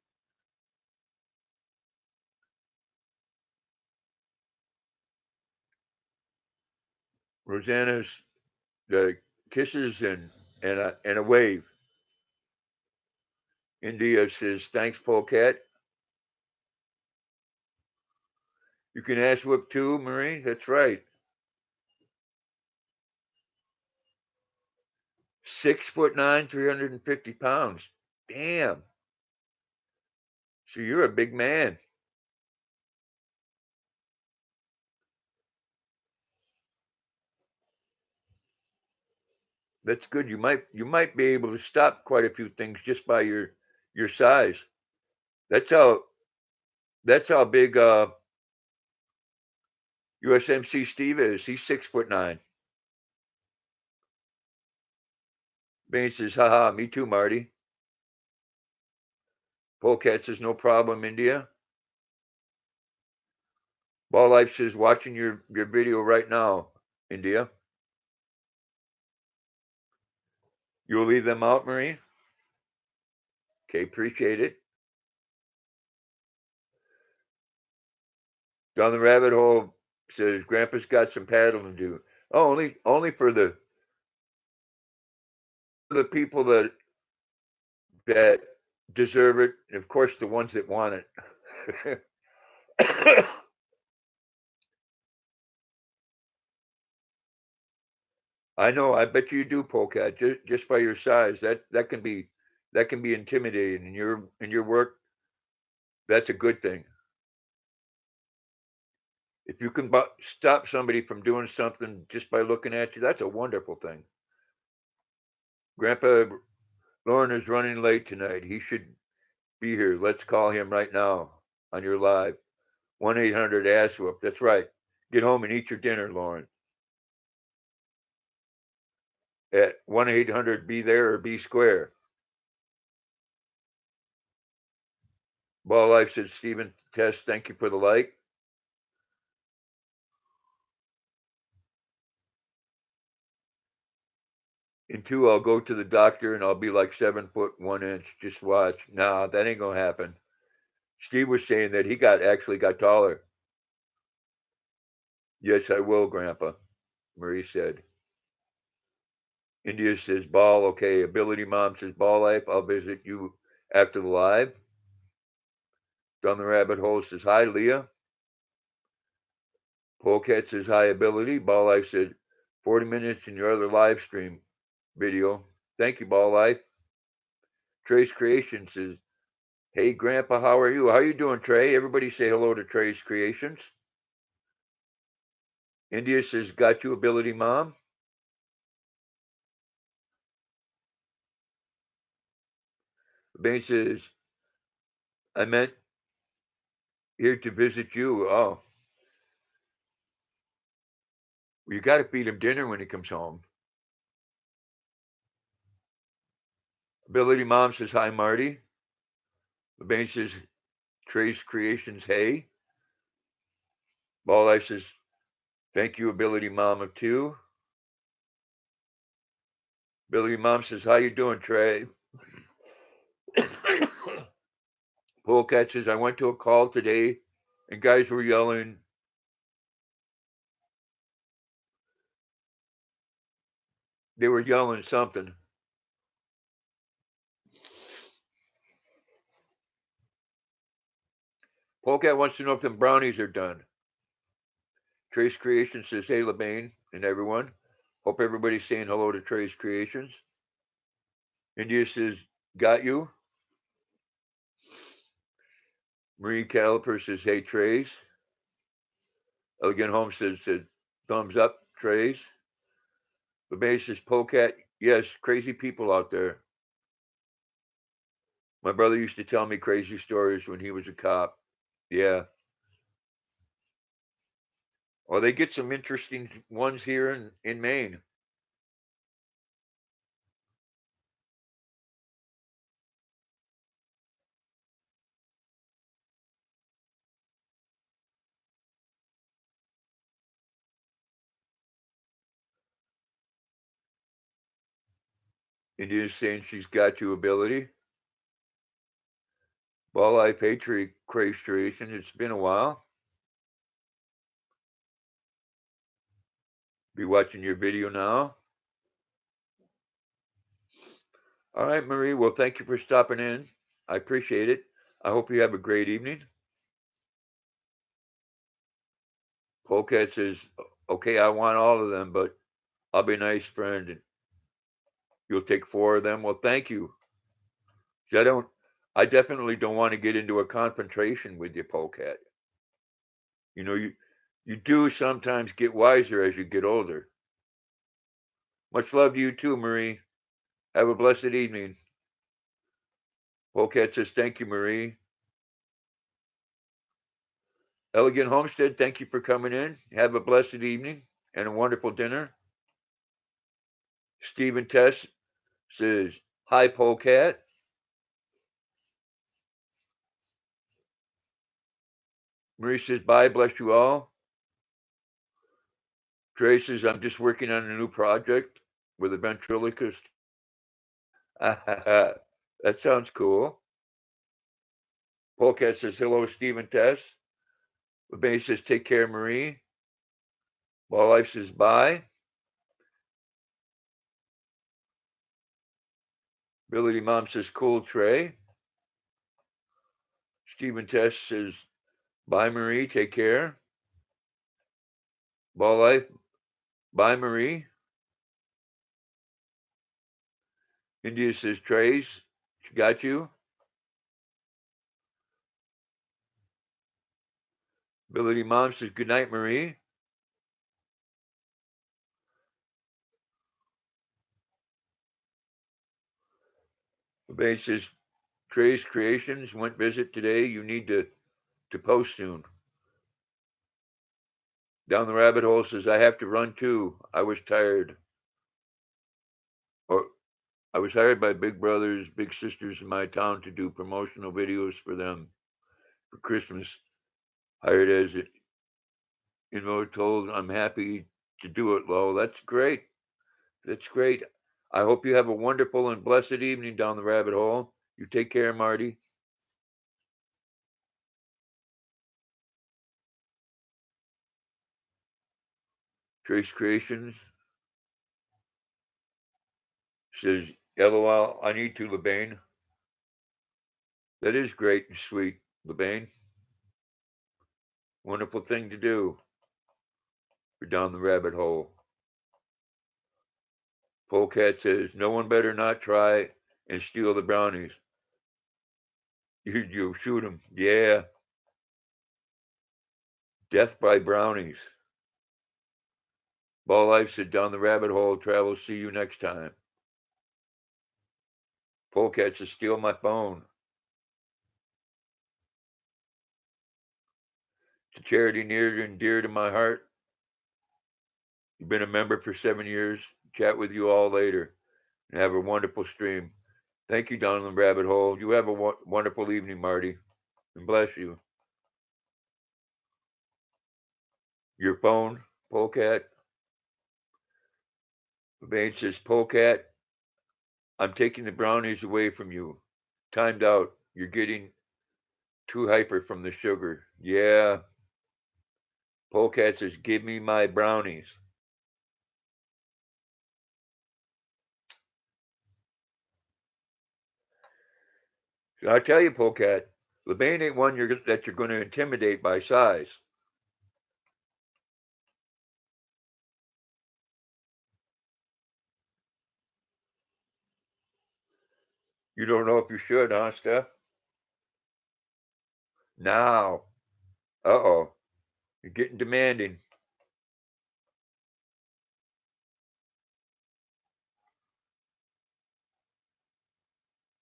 Rosanna's the kisses and a wave. India says, thanks, Polecat. You can ass whip too, Marie? That's right. 6'9", 350 pounds. Damn. So you're a big man. That's good. You might be able to stop quite a few things just by your size. That's how that's how big USMC Steve is. He's 6'9". Bain says, haha, me too, Marty. Polecat says, no problem, India. Ball Life says, watching your video right now, India. You'll leave them out, Marie? Okay, appreciate it. Down the rabbit hole says, Grandpa's got some paddling to do. Oh, only for the people that deserve it, and of course the ones that want it. I know. I bet you do, Polecat. Just by your size, that can be intimidating. In your work, that's a good thing. If you can stop somebody from doing something just by looking at you, that's a wonderful thing. Grandpa Lauren is running late tonight. He should be here. Let's call him right now on your live. 1-800 Ass Whoop. That's right. Get home and eat your dinner, Lauren. At 1-800 Be There or Be Square. Ball Life said, Stephen Test, thank you for the like. In 2, I'll go to the doctor and I'll be like 7 foot 1 inch. Just watch. Nah, that ain't gonna happen. Steve was saying that he actually got taller. Yes, I will, Grandpa, Marie said. India says, Ball, okay. Ability Mom says, Ball Life, I'll visit you after the live. Down the Rabbit Hole says, hi, Leah. Polecat says, hi, Ability. Ball Life said, 40 minutes in your other live stream video. Thank you, Ball Life. Trace Creation says, hey, Grandpa, how are you? How you doing, Trey? Everybody say hello to Trace Creations. India says, got you, Ability Mom. Bane says, I meant here to visit you. Oh. Well, you got to feed him dinner when he comes home. Ability Mom says, hi, Marty. Bane says, Trace Creations, hey. Ball Life says, thank you, Ability Mom of 2. Ability Mom says, how you doing, Trey? Polecat says, I went to a call today and guys were yelling. They were yelling something. Polecat wants to know if the brownies are done. Trace Creations says, hey, LeBain and everyone. Hope everybody's saying hello to Trace Creations. India says, got you. Marie Caliper says, hey, Trace. Elegant Holmes says, thumbs up, Trace. LeBain says, Polecat, yes, crazy people out there. My brother used to tell me crazy stories when he was a cop. Yeah. Well, they get some interesting ones here in Maine. India's saying she's got you ability. Ball Eye Patriot Creation. It's been a while. Be watching your video now. All right, Marie. Well, thank you for stopping in. I appreciate it. I hope you have a great evening. Polecat says, okay, I want all of them, but I'll be a nice friend and you'll take 4 of them. Well, thank you. I definitely don't want to get into a confrontation with you, Polecat. You know, you do sometimes get wiser as you get older. Much love to you too, Marie. Have a blessed evening. Polecat says, thank you, Marie. Elegant Homestead, thank you for coming in. Have a blessed evening and a wonderful dinner. Stephen Tess says, hi, Polecat. Marie says, bye, bless you all. Trey says, I'm just working on a new project with a ventriloquist. That sounds cool. Polecat says, hello, Stephen Tess. LeBay says, take care, Marie. Ball Life says, bye. Ability Mom says, cool, Trey. Stephen Tess says, bye, Marie. Take care. Ball Life, bye, Marie. India says, Trace, she got you. Ability Mom says, good night, Marie. LeBain says, Trey's Creations went visit today. You need to post soon. Down the Rabbit Hole says, I have to run too. I was tired. Or I was hired by big brothers, big sisters in my town to do promotional videos for them for Christmas. Hired as it, told I'm happy to do it, Lo. That's great. That's great. I hope you have a wonderful and blessed evening down the rabbit hole. You take care, Marty. Trace Creations says, LOL, I need to, LeBain. That is great and sweet, LeBain. Wonderful thing to do for down the rabbit hole. Polecat says, no one better not try and steal the brownies. You shoot them. Yeah. Death by brownies. Ball Life said, down the rabbit hole, travel, see you next time. Polecat says, steal my phone. It's a charity near and dear to my heart. You've been a member for 7 years. Chat with you all later. And have a wonderful stream. Thank you, down the rabbit hole. You have a wonderful evening, Marty. And bless you. Your phone, Polecat. Bain says, Polecat, I'm taking the brownies away from you. Timed out. You're getting too hyper from the sugar. Yeah. Polecat says, give me my brownies. So I tell you, Polecat, LeBain ain't one that you're going to intimidate by size. You don't know if you should, huh, Steph? Now. Uh-oh. You're getting demanding.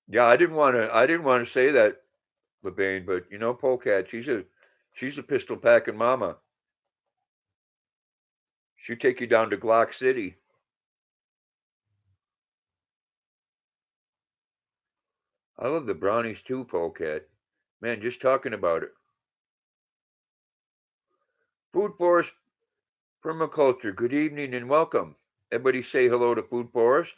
Yeah, I didn't want to say that, LeBain, but you know, Polecat, she's a pistol packing mama. She'd take you down to Glock City. I love the brownies too, Polecat. Man, just talking about it. Food Forest Permaculture, good evening and welcome. Everybody say hello to Food Forest.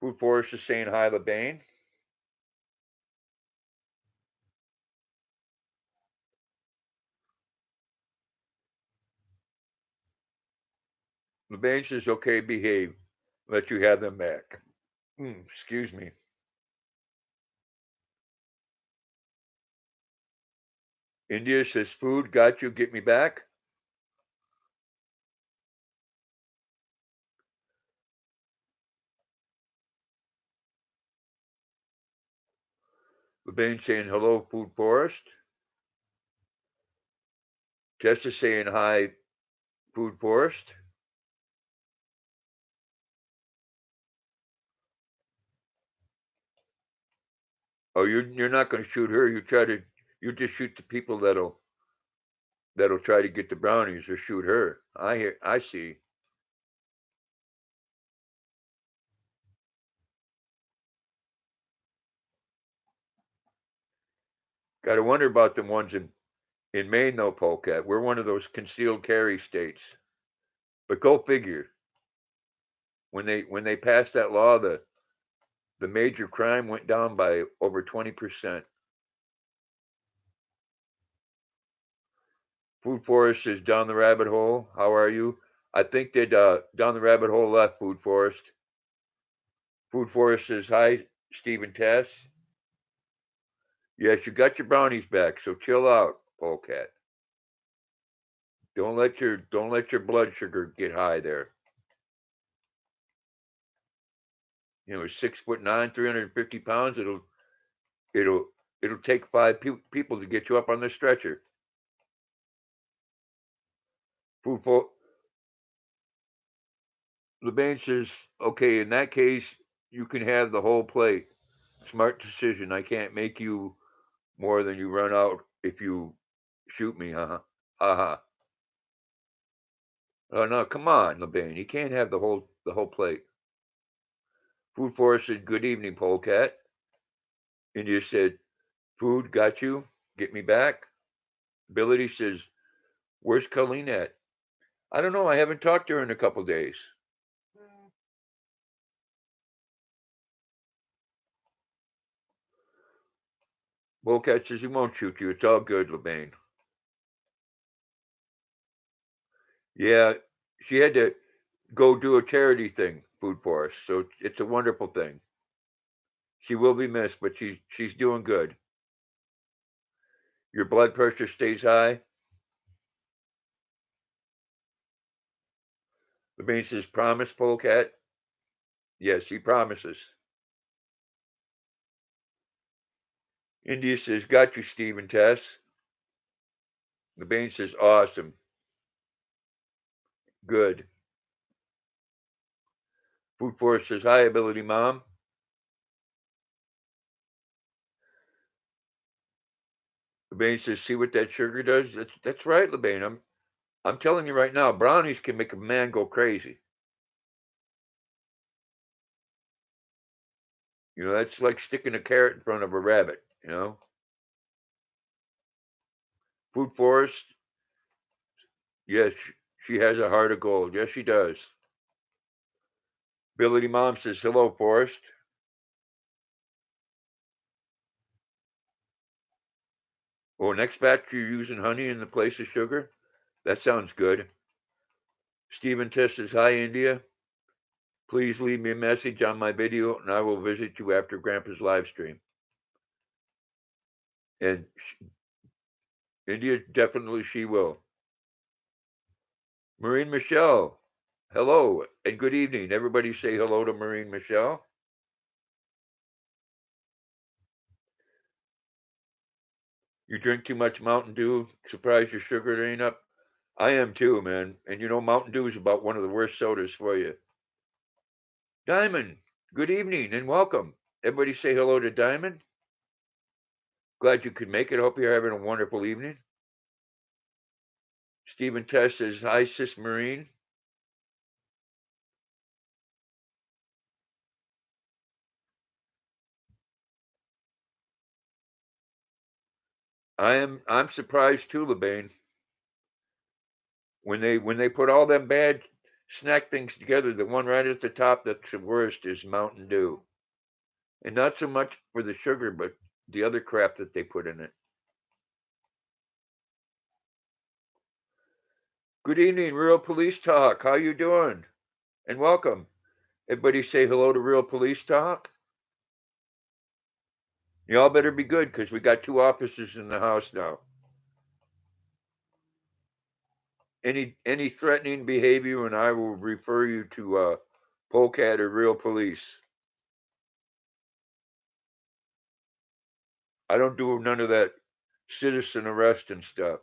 Food Forest is saying hi, LeBain. LeBain says, okay, behave. Let you have them back. Excuse me. India says, food, got you, get me back. LeBain saying, hello, Food Forest. Jess saying, hi, Food Forest. Oh, you're not going to shoot her. You just shoot the people that'll try to get the brownies or shoot her. I see. Got to wonder about the ones in Maine though, Polecat. We're one of those concealed carry states. But go figure. When they passed that law, the major crime went down by over 20%. Food Forest is down the rabbit hole. How are you? I think that down the rabbit hole left Food Forest. Food Forest says hi, Stephen Tess. Yes, you got your brownies back, so chill out, Polecat. Don't let your blood sugar get high there. You know, 6'9", 350 pounds. It'll It'll take 5 people to get you up on the stretcher. Food for LeBain says, okay, in that case, you can have the whole plate. Smart decision. I can't make you more than you run out if you shoot me, huh? Haha. Oh no, come on, LeBain. You can't have the whole plate. Food Forest said, good evening, Polecat. India said, food, got you. Get me back. Ability says, where's Colleen at? I don't know. I haven't talked to her in a couple days. Polecat says, he won't shoot you. It's all good, LeBain. Yeah, she had to go do a charity thing, Food Forest. So it's a wonderful thing. She will be missed, but she's doing good. Your blood pressure stays high. LeBain says, promise, Polecat. Yes, he promises. India says, got you, Steve and Tess. LeBain says, awesome. Good. Food Forest says, hi, Ability Mom. LeBain says, see what that sugar does? That's right, LeBain. I'm telling you right now, brownies can make a man go crazy. You know, that's like sticking a carrot in front of a rabbit, you know? Food Forest, yes, she has a heart of gold. Yes, she does. Ability Mom says, hello, Forest. Oh, next batch you're using honey in the place of sugar? That sounds good. Stephen Tess says, hi, India. Please leave me a message on my video and I will visit you after Grandpa's live stream. And India, definitely she will. Maureen Michelle, hello and good evening. Everybody say hello to Maureen Michelle. You drink too much Mountain Dew, surprised your sugar ain't up? I am too, man. And you know, Mountain Dew is about one of the worst sodas for you. Diamond, good evening and welcome. Everybody say hello to Diamond. Glad you could make it. Hope you're having a wonderful evening. Stephen Tess says, hi, Sis Marine. I'm surprised too, LeBain. When they put all them bad snack things together, the one right at the top that's the worst is Mountain Dew. And not so much for the sugar, but the other crap that they put in it. Good evening, Real Police Talk. How you doing? And welcome. Everybody say hello to Real Police Talk. Y'all better be good because we got 2 officers in the house now. Any threatening behavior, and I will refer you to Polecat or Real Police. I don't do none of that citizen arrest and stuff.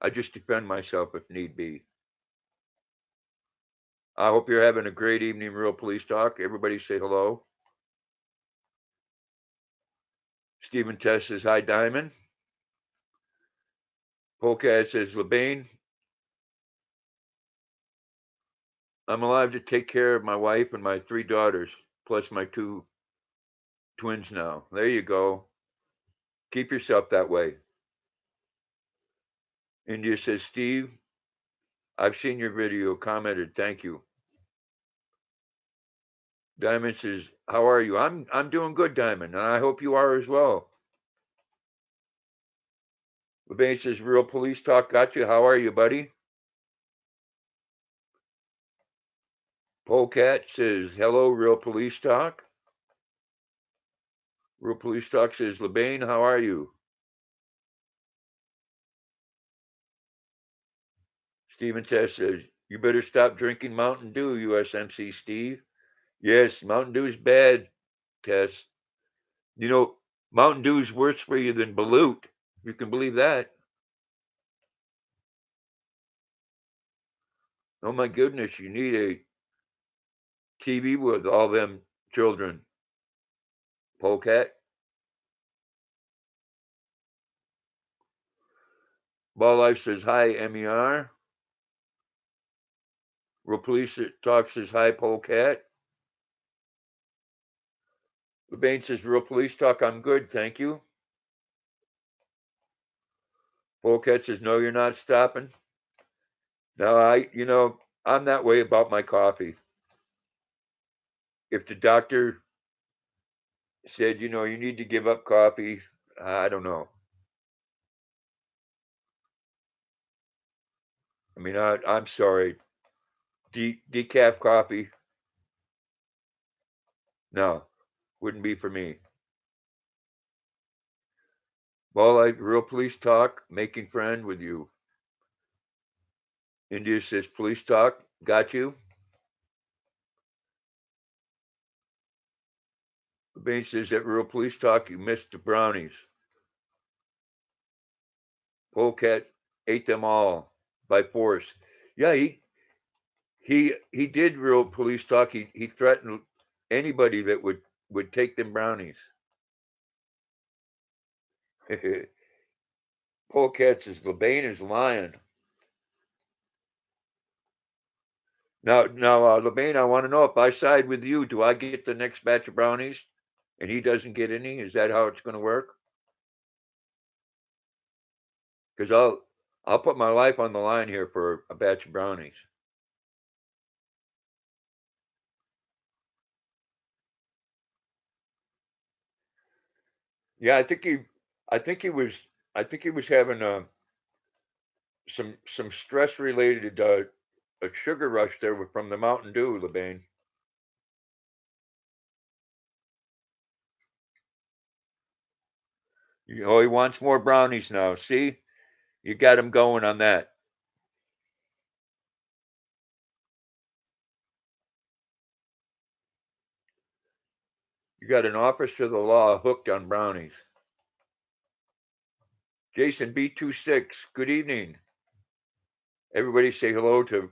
I just defend myself if need be. I hope you're having a great evening, Real Police Talk. Everybody say hello. Stephen Tess says, hi, Diamond. Polecat says, LeBain, I'm alive to take care of my wife and my 3 daughters, plus my 2 twins now. There you go. Keep yourself that way. India says, Steve, I've seen your video, commented, thank you. Diamond says, how are you? I'm doing good, Diamond, and I hope you are as well. LeBain says, Real Police Talk got you. How are you, buddy? Polecat says, hello, Real Police Talk. Real Police Talk says, LeBain, how are you? Stephen Tess says, you better stop drinking Mountain Dew, USMC Steve. Yes, Mountain Dew is bad, Tess. You know, Mountain Dew is worse for you than Balut. You can believe that. Oh my goodness, you need a TV with all them children. Polecat. Ball Life says hi, MER. Real Police Talk says hi, Polecat. LeBain says Real Police Talk, I'm good, thank you. Polecat says no, you're not stopping. No, I'm that way about my coffee. If the doctor said, you need to give up coffee, I don't know. I mean, I'm sorry. Decaf coffee, no, wouldn't be for me. Well, Real Police Talk, making friend with you. India says Police Talk, got you. LeBain says at Real Police Talk, you missed the brownies. Polecat ate them all by force. Yeah, he did Real Police Talk. He threatened anybody that would take them brownies. Polecat says LeBain is lying. Now, LeBain, I want to know if I side with you, do I get the next batch of brownies, and he doesn't get any? Is that how it's going to work? Because I'll put my life on the line here for a batch of brownies. Yeah, I think he was having some stress related a sugar rush there from the Mountain Dew, LeBain. He wants more brownies now. See, you got him going on that. You got an officer of the law hooked on brownies. Jason B26, good evening. Everybody say hello to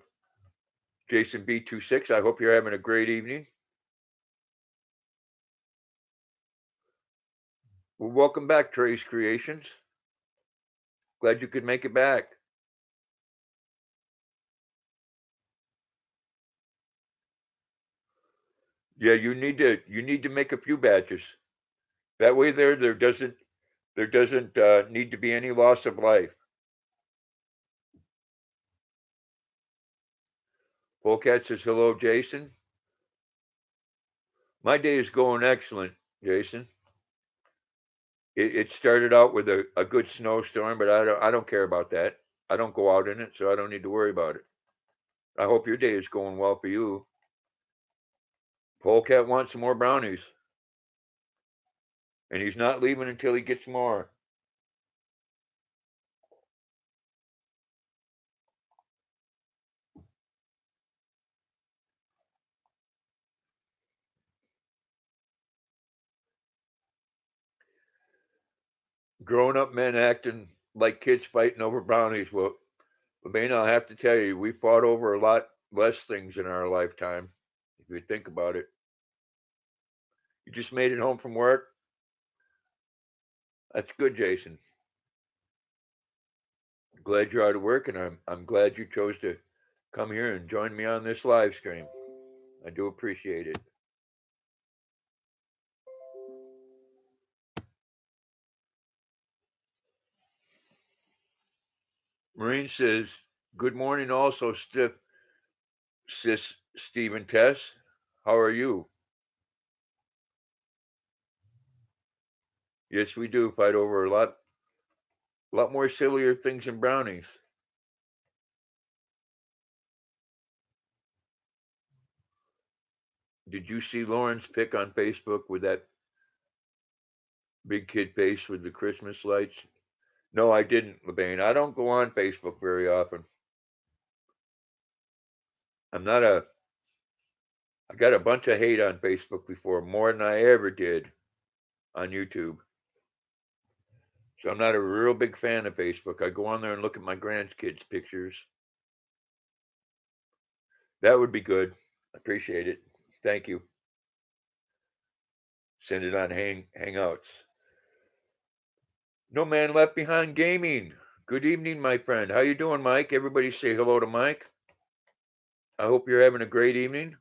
Jason B26. I hope you're having a great evening. Well, welcome back, Trey's Creations. Glad you could make it back. Yeah, you need to make a few batches. That way there doesn't need to be any loss of life. Polecat says hello, Jason. My day is going excellent, Jason. It started out with a good snowstorm, but I don't care about that. I don't go out in it, so I don't need to worry about it. I hope your day is going well for you. Polecat wants some more brownies, and he's not leaving until he gets more. Grown up men acting like kids fighting over brownies. Well, LeBain, I'll have to tell you, we fought over a lot less things in our lifetime, if you think about it. You just made it home from work. That's good, Jason. Glad you're out of work, and I'm glad you chose to come here and join me on this live stream. I do appreciate it. Marine says, "Good morning, also, stiff sis Stephen Tess. How are you?" Yes, we do fight over a lot more sillier things than brownies. Did you see Lauren's pic on Facebook with that big kid face with the Christmas lights? No, I didn't, LeBain. I don't go on Facebook very often. I'm not a. I got a bunch of hate on Facebook before, more than I ever did on YouTube. So I'm not a real big fan of Facebook. I go on there and look at my grandkids' pictures. That would be good. Appreciate it. Thank you. Send it on Hangouts. No Man Left Behind Gaming. Good evening, my friend. How you doing, Mike? Everybody say hello to Mike. I hope you're having a great evening.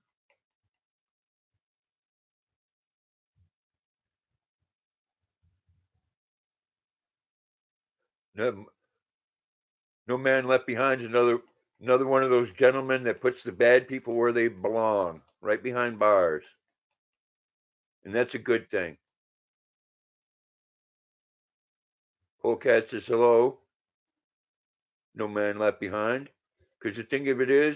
No, No Man Left Behind is another one of those gentlemen that puts the bad people where they belong, right behind bars. And that's a good thing. Polecat says hello. No Man Left Behind. Because the thing of it is,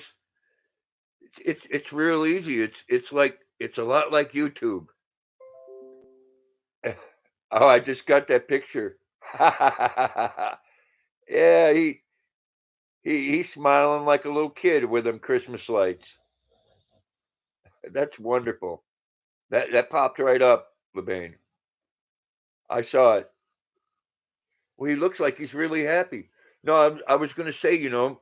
it's real easy. It's a lot like YouTube. Oh, I just got that picture. Yeah, he's smiling like a little kid with them Christmas lights. That's wonderful. That popped right up, LeBain. I saw it. Well, he looks like he's really happy. No, I was going to say, on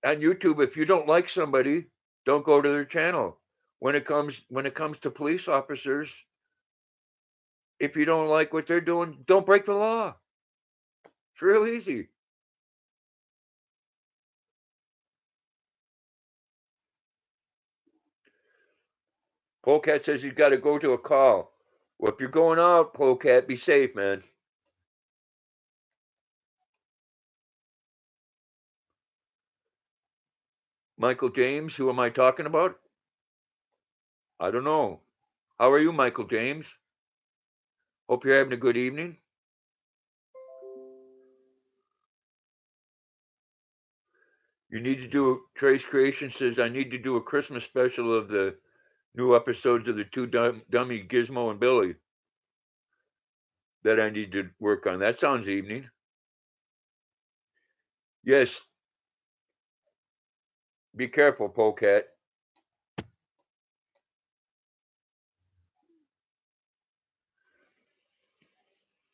YouTube, if you don't like somebody, don't go to their channel. When it comes to police officers, if you don't like what they're doing, don't break the law. It's real easy. Polecat says he's got to go to a call. Well, if you're going out, Polecat, be safe, man. Michael James, who am I talking about? I don't know. How are you, Michael James? Hope you're having a good evening. You need to do, Trace Creation says, I need to do a Christmas special of the new episodes of the two dummy Gizmo and Billy that I need to work on. That sounds evening. Yes. Be careful, Polecat.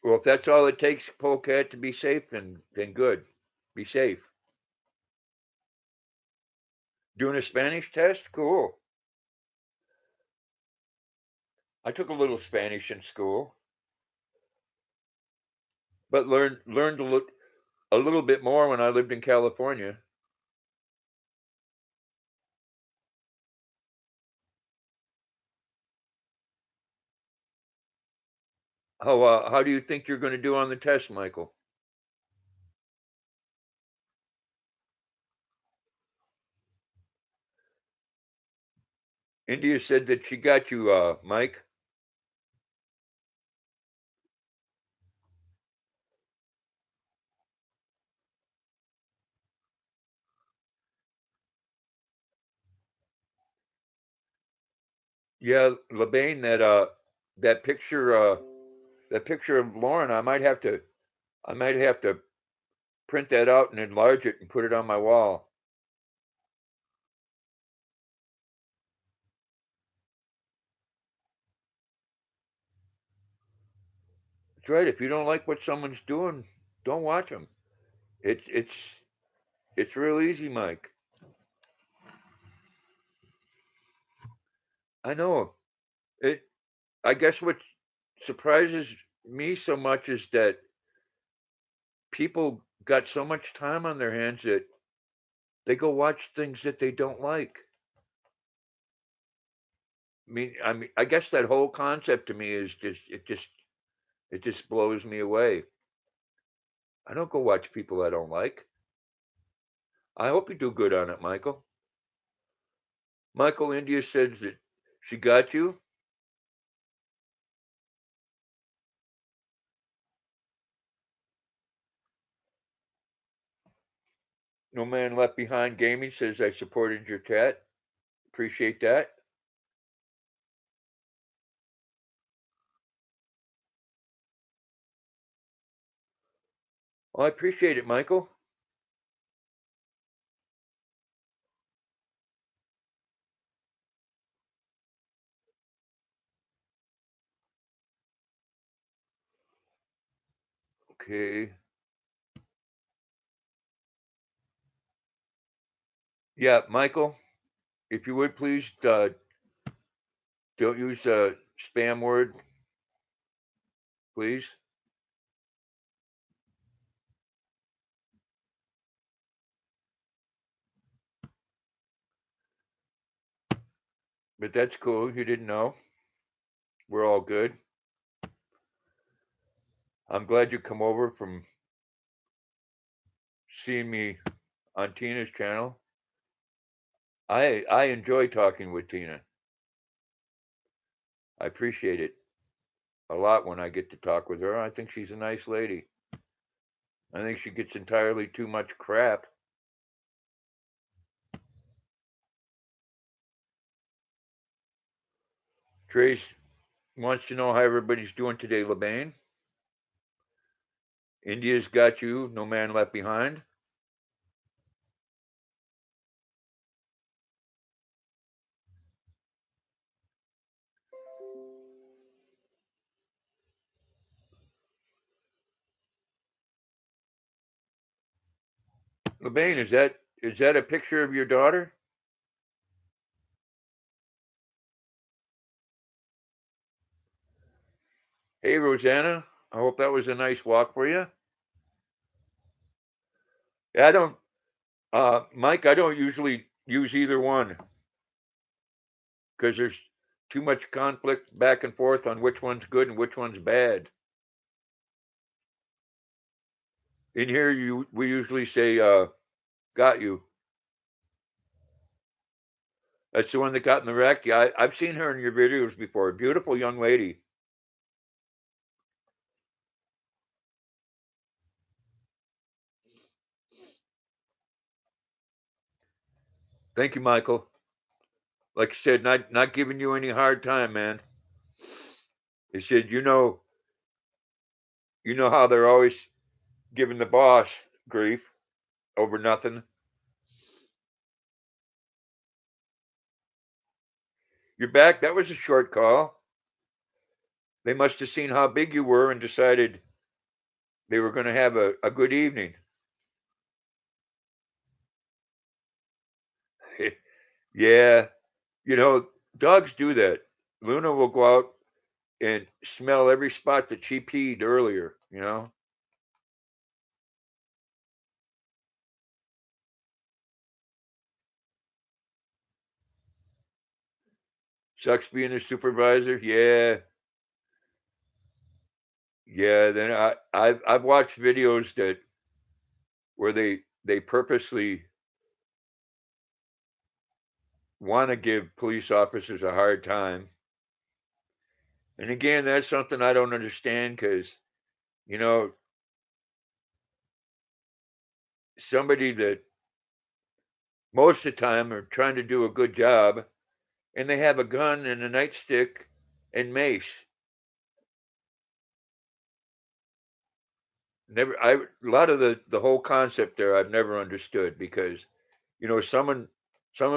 Well, if that's all it takes, Polecat, to be safe, then good. Be safe. Doing a Spanish test? Cool. I took a little Spanish in school, but learned a little bit more when I lived in California. How do you think you're going to do on the test, Michael? India said that she got you, Mike. Yeah, LeBain, that picture of Lauren, I might have to print that out and enlarge it and put it on my wall. That's right. If you don't like what someone's doing, don't watch them. It's real easy, Mike. I know it. I guess what surprises me so much is that people got so much time on their hands that they go watch things that they don't like. I guess that whole concept to me is it just blows me away. I don't go watch people I don't like. I hope you do good on it, Michael. Michael India says that she got you. No Man Left Behind Gaming says I supported your chat. Appreciate that. Well, I appreciate it, Michael. Okay. Yeah, Michael, if you would please don't use a spam word, please. But that's cool. You didn't know. We're all good. I'm glad you come over from seeing me on Tina's channel. I enjoy talking with Tina. I appreciate it a lot when I get to talk with her. I think she's a nice lady. I think she gets entirely too much crap. Trace wants to know how everybody's doing today, LeBain. India's got you, no man left behind. LeBain, is that a picture of your daughter? Hey, Rosanna. I hope that was a nice walk for you. Yeah, I don't, Mike. I don't usually use either one because there's too much conflict back and forth on which one's good and which one's bad. In here, we usually say, "Got you." That's the one that got in the wreck. Yeah, I've seen her in your videos before. Beautiful young lady. Thank you, Michael. Like I said, not giving you any hard time, man. He said, you know how they're always giving the boss grief over nothing. You're back. That was a short call. They must have seen how big you were and decided they were going to have a good evening. Yeah, dogs do that. Luna will go out and smell every spot that she peed earlier. Sucks being a supervisor. Yeah. Yeah, then I've watched videos that where they purposely want to give police officers a hard time. And again, that's something I don't understand because, you know, somebody that most of the time are trying to do a good job and they have a gun and a nightstick and mace. A lot of the whole concept there I've never understood because, someone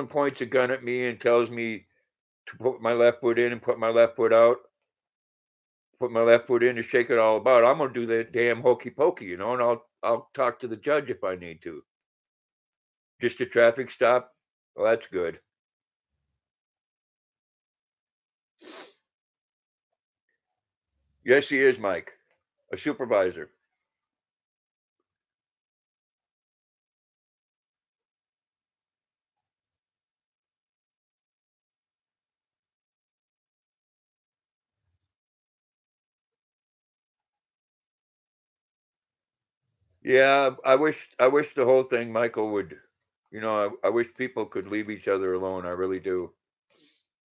points a gun at me and tells me to put my left foot in and put my left foot out, put my left foot in and shake it all about. I'm gonna do that damn hokey pokey, and I'll talk to the judge if I need to. Just a traffic stop. Well, that's good. Yes, he is, Mike, a supervisor. Yeah, I wish the whole thing, Michael, would. I wish people could leave each other alone. I really do.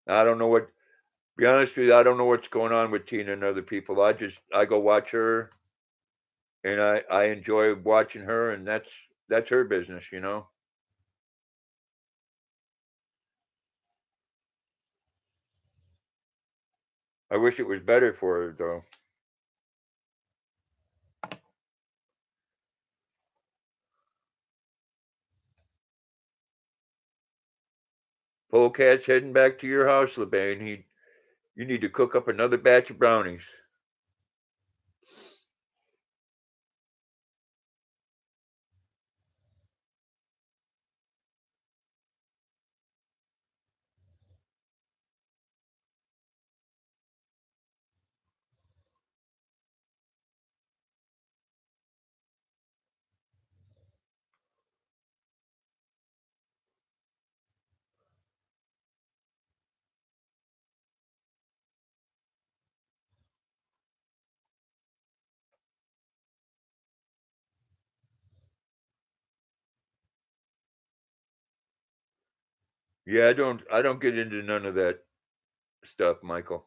I don't know what. Be honest with you, I don't know what's going on with Tina and other people. I go watch her, and I enjoy watching her, and that's her business. I wish it was better for her though. Polecat's heading back to your house, LeBain. You need to cook up another batch of brownies. Yeah, I don't get into none of that stuff, Michael.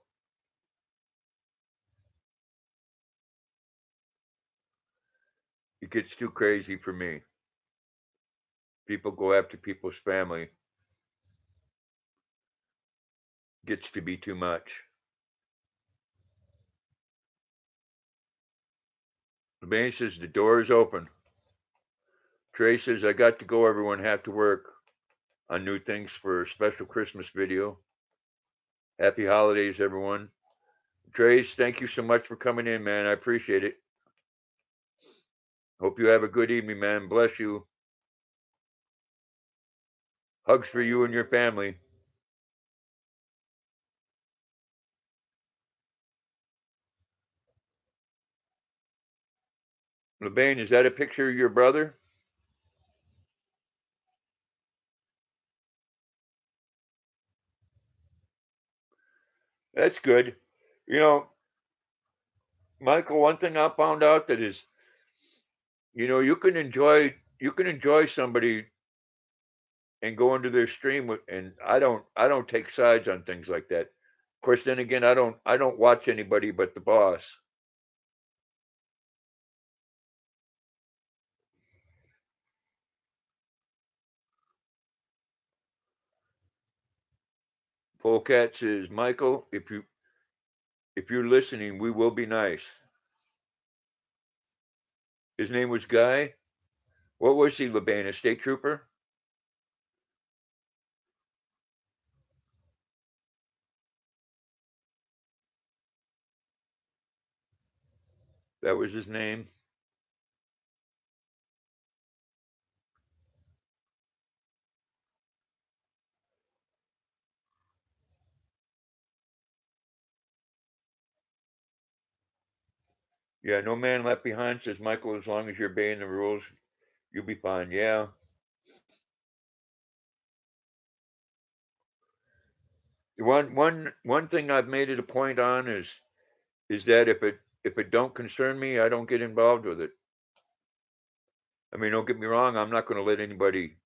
It gets too crazy for me. People go after people's family. Gets to be too much. LeBain says the door is open. Trey says I got to go. Everyone have to work on new things for a special Christmas video. Happy holidays, everyone. Trace, thank you so much for coming in, man. I appreciate it. Hope you have a good evening, man. Bless you. Hugs for you and your family. LeBain, is that a picture of your brother? That's good. You know, Michael, one thing I found out that is, you can enjoy somebody and go into their stream with, and I don't take sides on things like that. Of course, then again, I don't watch anybody but the boss. Polecat says, Michael, if you're listening, we will be nice. His name was Guy. What was he, LeBain? A state trooper? That was his name. Yeah, no man left behind, says Michael. As long as you're obeying the rules, you'll be fine. Yeah. One thing I've made it a point on is that if it don't concern me, I don't get involved with it. I mean, don't get me wrong. I'm not going to let anybody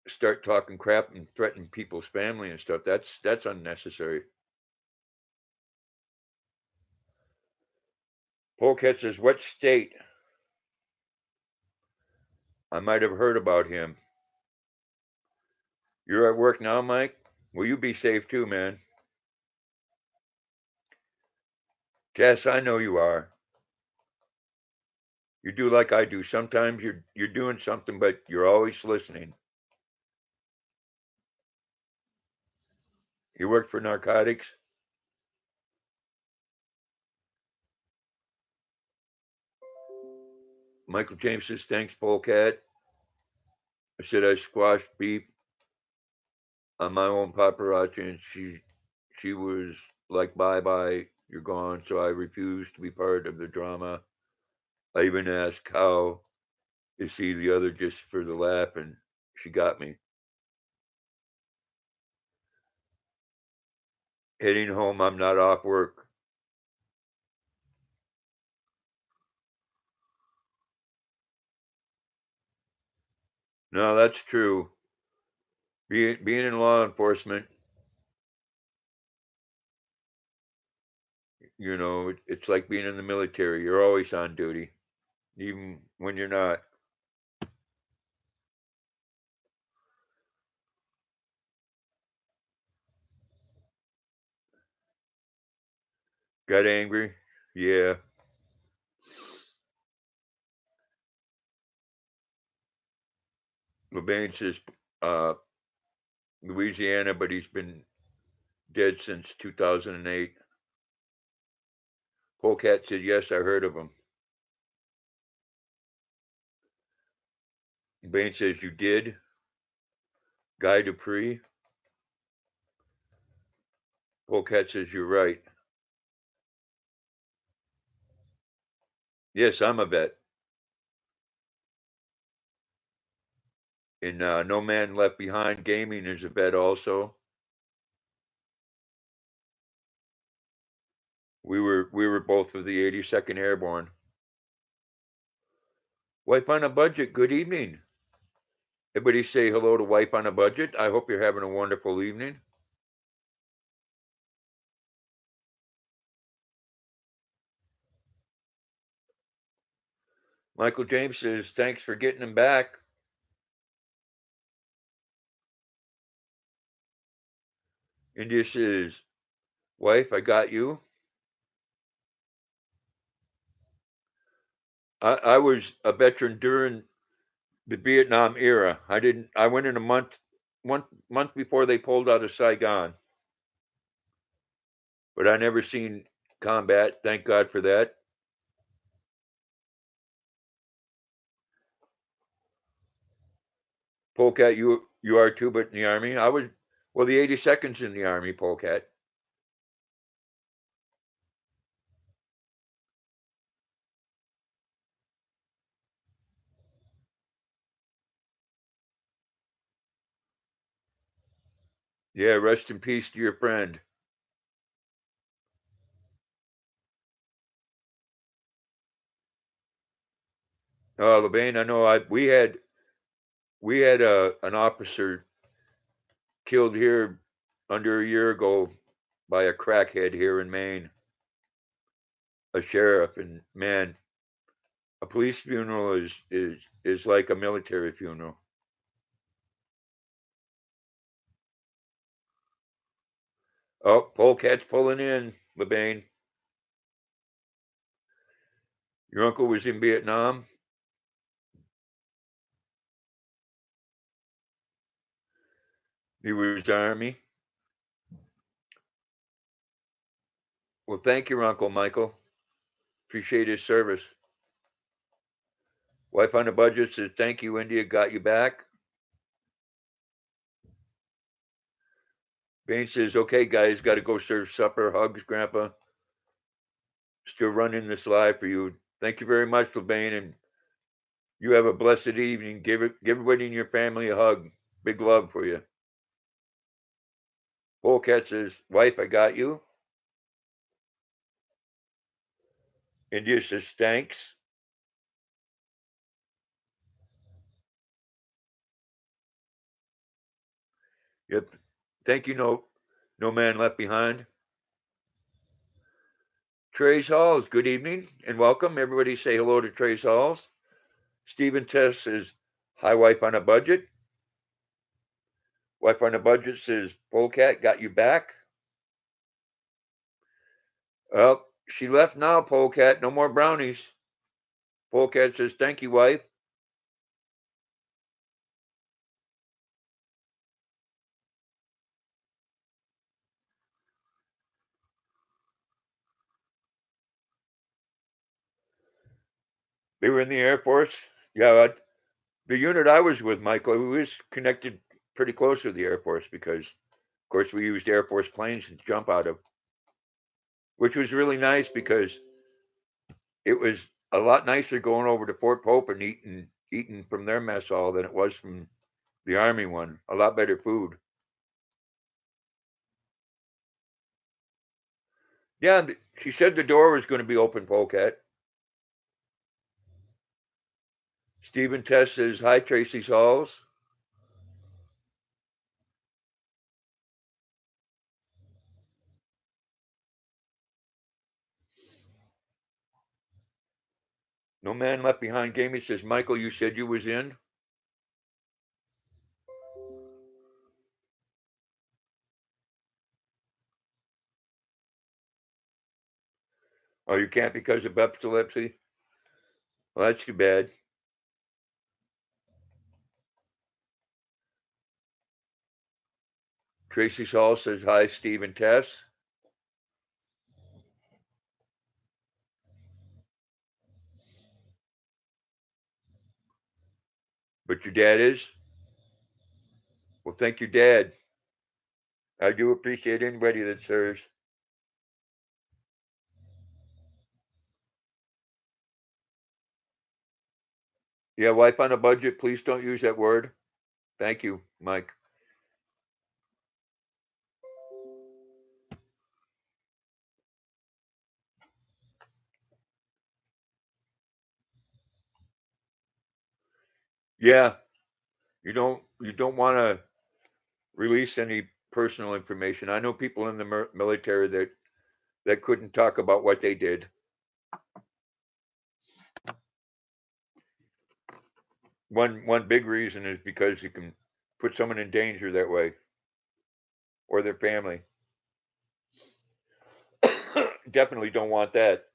start talking crap and threaten people's family and stuff. That's unnecessary. Polecat says, "What state?" I might have heard about him. You're at work now, Mike? Well, you be safe too, man. Jess, I know you are. You do like I do. Sometimes you're doing something, but you're always listening. You work for narcotics? Michael James says, thanks, Polecat. I said I squashed beef on my own paparazzi, and she was like, bye bye, you're gone. So I refused to be part of the drama. I even asked how is he the other just for the laugh, and she got me. Heading home, I'm not off work. No, that's true. Being in law enforcement, it's like being in the military. You're always on duty, even when you're not. Got angry? Yeah. LeBain says Louisiana, but he's been dead since 2008. Polecat said, yes, I heard of him. Bain says, you did? Guy Dupree? Polecat says, you're right. Yes, I'm a vet. And No Man Left Behind Gaming is a vet also. We were both of the 82nd Airborne. Wife on a budget. Good evening. Everybody say hello to Wife on a Budget. I hope you're having a wonderful evening. Michael James says, thanks for getting him back. India says, wife, I got you. I was a veteran during the Vietnam era. I went in one month before they pulled out of Saigon. But I never seen combat. Thank God for that. Polecat, you are too, but in the Army. The 82nd's in the Army, Polecat. Yeah, rest in peace to your friend. Levain, I know we had an officer killed here under a year ago by a crackhead here in Maine, a sheriff, and man, a police funeral is like a military funeral. Oh, Polecat's pulling in, Levain. Your uncle was in Vietnam. He was Army. Well, thank your uncle, Michael. Appreciate his service. Wife on a Budget says, thank you, India. Got you back. Bain says, okay, guys, got to go serve supper. Hugs, Grandpa. Still running this live for you. Thank you very much, Levain, and you have a blessed evening. Give everybody in your family a hug. Big love for you. Polecat says, wife, I got you. India says, thanks. Yep. Thank you, no man left behind. Trace Halls, good evening and welcome. Everybody say hello to Trace Halls. Stephen Tess says, hi, wife on a budget. Wife on a Budget says, Polecat, got you back. Well, she left now, Polecat. No more brownies. Polecat says, thank you, wife. They were in the Air Force. Yeah, the unit I was with, Michael, we was connected pretty close to the Air Force because, of course, we used Air Force planes to jump out of, which was really nice because it was a lot nicer going over to Fort Pope and eating from their mess hall than it was from the Army one. A lot better food. Yeah, she said the door was going to be open, Polecat. Stephen Tess says, hi, Tracy Halls. No man left behind. Gamey says, Michael, you said you was in. Oh, you can't because of epilepsy? Well, that's too bad. Tracy Hall says, hi, Steve and Tess. But your dad is? Well, thank your dad. I do appreciate anybody that serves. Yeah, wife on a budget. Please don't use that word. Thank you, Mike. Yeah, You don't want to release any personal information. I know people in the military that couldn't talk about what they did. One big reason is because you can put someone in danger that way, or their family. Definitely don't want that.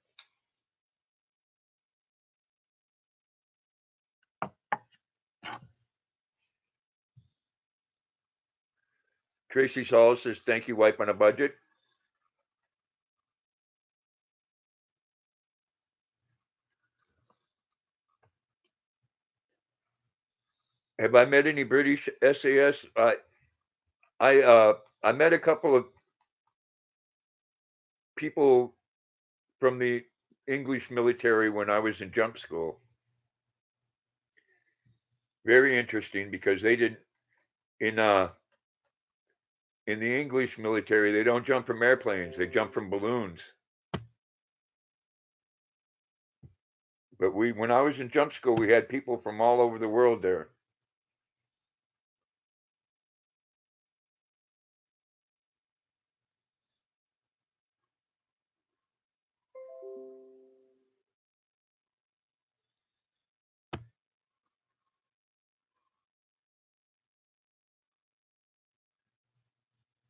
Tracy Hall says, thank you, Wipe on a Budget. Have I met any British SAS? I met a couple of people from the English military when I was in jump school. Very interesting because they did in the English military, they don't jump from airplanes, they jump from balloons. But when I was in jump school, we had people from all over the world there.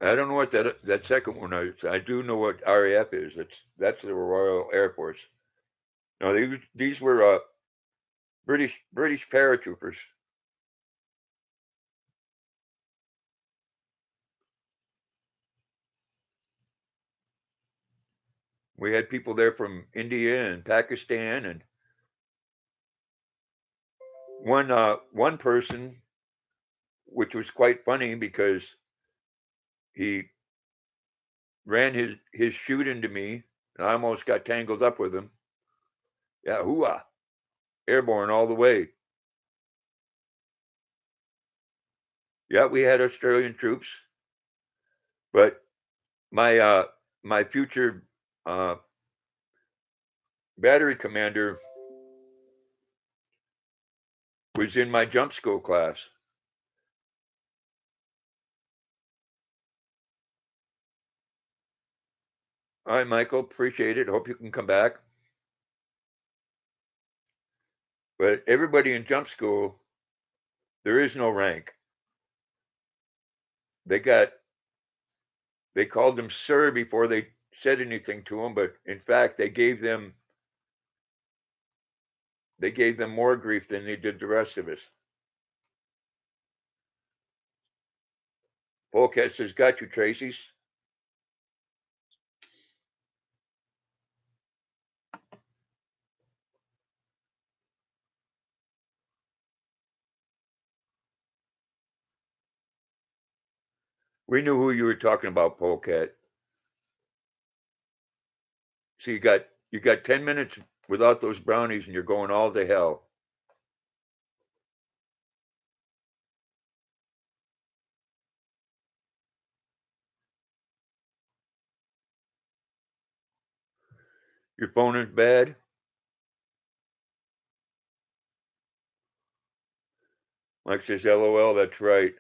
I don't know what that second one is. I do know what RAF is. That's the Royal Air Force. No, these were British paratroopers. We had people there from India and Pakistan, and one person, which was quite funny because he ran his chute into me, and I almost got tangled up with him. Yeah, hooah, airborne all the way. Yeah, we had Australian troops, but my future battery commander was in my jump school class. All right, Michael, appreciate it. Hope you can come back. But everybody in jump school, there is no rank. They called them sir before they said anything to them, but in fact, they gave them more grief than they did the rest of us. Polecat says, got you, Tracy's. We knew who you were talking about, Polecat. So you got 10 minutes without those brownies and you're going all to hell. Your phone is bad? Mike says, LOL, that's right.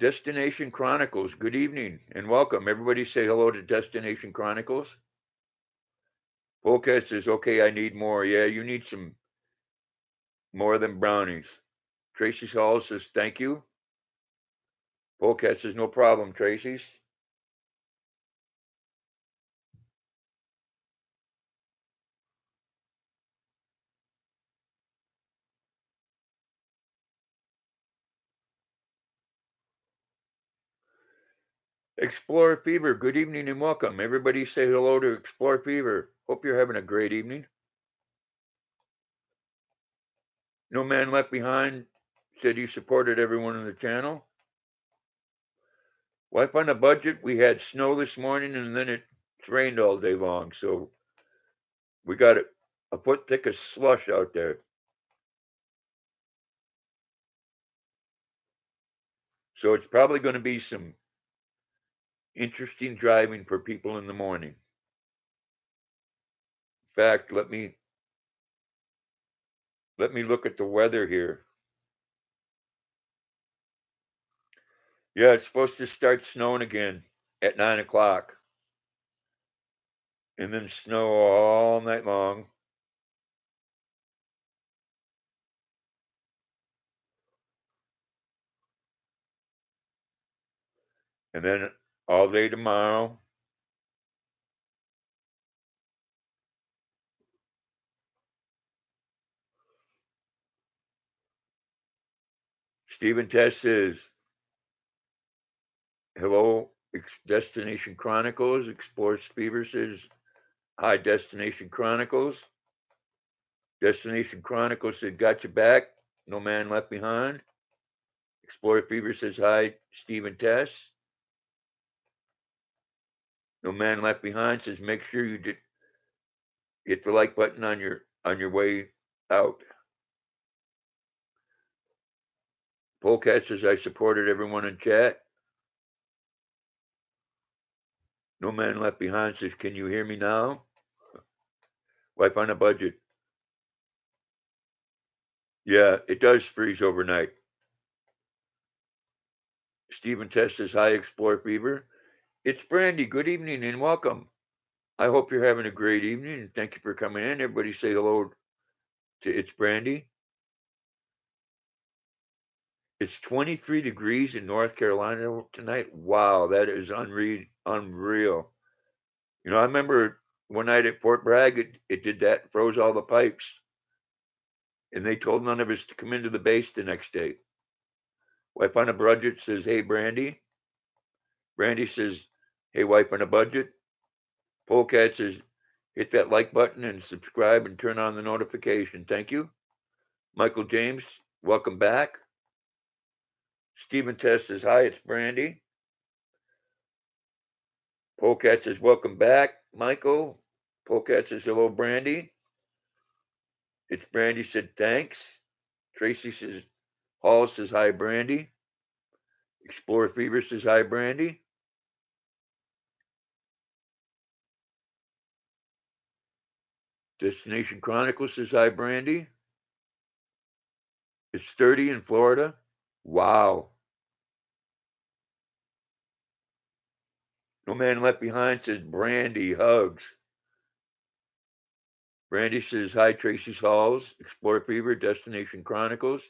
Destination Chronicles, good evening and welcome. Everybody say hello to Destination Chronicles. Polecat says, okay, I need more. Yeah, you need some more than brownies. Tracy Hall says, thank you. Polecat says, no problem, Tracy's. Explorer Fever, good evening and welcome. Everybody say hello to Explorer Fever. Hope you're having a great evening. No Man Left Behind said he supported everyone on the channel. Wipe on a Budget, we had snow this morning and then it rained all day long. So we got a foot thick of slush out there. So it's probably going to be some interesting driving for people in the morning. In fact, let me look at the weather here. Yeah, it's supposed to start snowing again at 9 o'clock. And then snow all night long. And then all day tomorrow. Stephen Tess says, hello, Destination Chronicles. Explores Fever says, hi, Destination Chronicles. Destination Chronicles said, got your back. No man left behind. Explorer Fever says, hi, Stephen Tess. No man left behind says, make sure you hit the like button on your way out. Polecat says, I supported everyone in chat. No man left behind says, can you hear me now? Wipe on a budget. Yeah, it does freeze overnight. Stephen Tess says, hi, Explore Fever. It's Brandy. Good evening and welcome. I hope you're having a great evening and thank you for coming in. Everybody say hello to It's Brandy. It's 23 degrees in North Carolina tonight. Wow, that is unreal. You know, I remember one night at Fort Bragg, it did that, froze all the pipes. And they told none of us to come into the base the next day. Wife on a budget says, hey, Brandy. Brandy says, hey, wife on a budget. Polecat says, hit that like button and subscribe and turn on the notification. Thank you. Michael James, welcome back. Stephen Tess says, hi, it's Brandy. Polecat says, welcome back, Michael. Polecat says, hello, Brandy. It's Brandy said, thanks. Tracy says, Hall says, hi, Brandy. Explorer Fever says, hi, Brandy. Destination Chronicles says, hi, Brandy. It's 30 in Florida. Wow. No man left behind says, Brandy hugs. Brandy says, hi, Tracy's Halls. Explorer Fever, Destination Chronicles.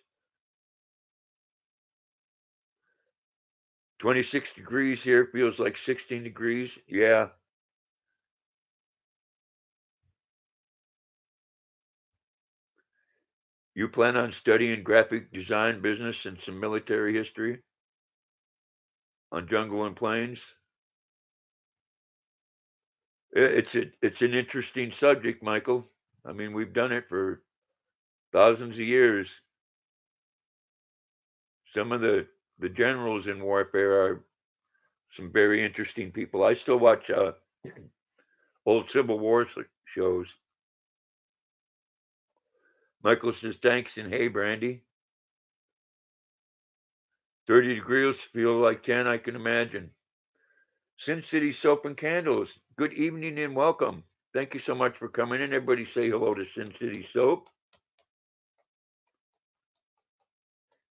26 degrees here. Feels like 16 degrees. Yeah. You plan on studying graphic design, business, and some military history on Jungle and Plains? It's an interesting subject, Michael. I mean, we've done it for thousands of years. Some of the generals in warfare are some very interesting people. I still watch old Civil War shows. Michael says, thanks, and hey, Brandy. 30 degrees feel like 10, I can imagine. Sin City Soap and Candles, good evening and welcome. Thank you so much for coming in. Everybody say hello to Sin City Soap.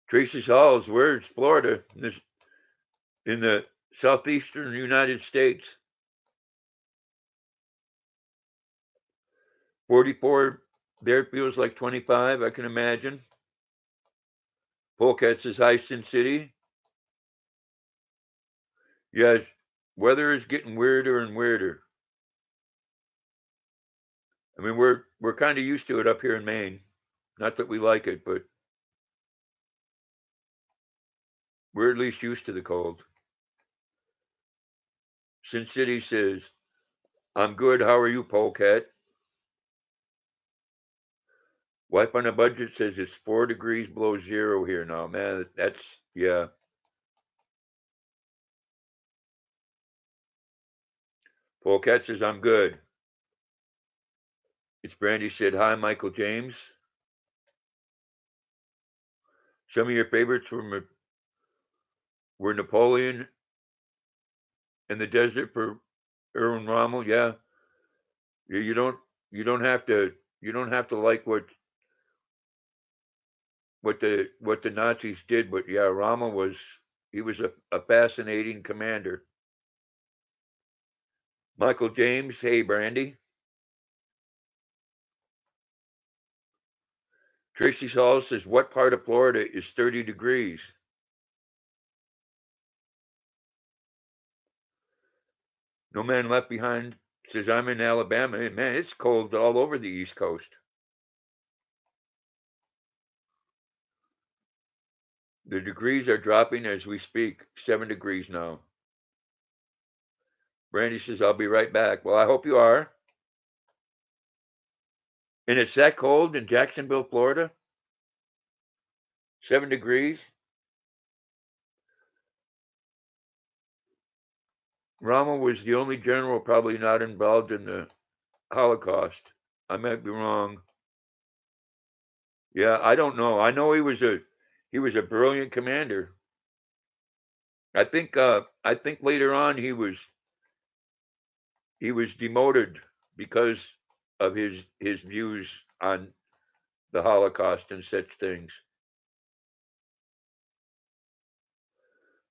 Tracy's Halls, where it's Florida, in the southeastern United States. 44 there feels like 25, I can imagine. Polecat says, hi, Sin City. Yes, weather is getting weirder and weirder. I mean, we're kind of used to it up here in Maine. Not that we like it, but we're at least used to the cold. Sin City says, I'm good. How are you, Polecat? Wife on a budget says it's 4 degrees below zero here now. Man, that's, yeah. Polecat says, I'm good. It's Brandy said, hi, Michael James. Some of your favorites were Napoleon in the desert for Erwin Rommel. Yeah. You don't have to like what the Nazis did, but yeah, Rommel was He was a fascinating commander. Michael James, hey Brandy. Tracy Hall says, what part of Florida is 30 degrees? No Man Left Behind says, I'm in Alabama. And man, it's cold all over the East Coast. The degrees are dropping as we speak. 7 degrees now. Brandy says, I'll be right back. Well, I hope you are. And it's that cold in Jacksonville, Florida? 7 degrees? Rommel was the only general probably not involved in the Holocaust. I might be wrong. Yeah, I don't know. I know he was a brilliant commander. I think later on he was demoted because of his views on the Holocaust and such things.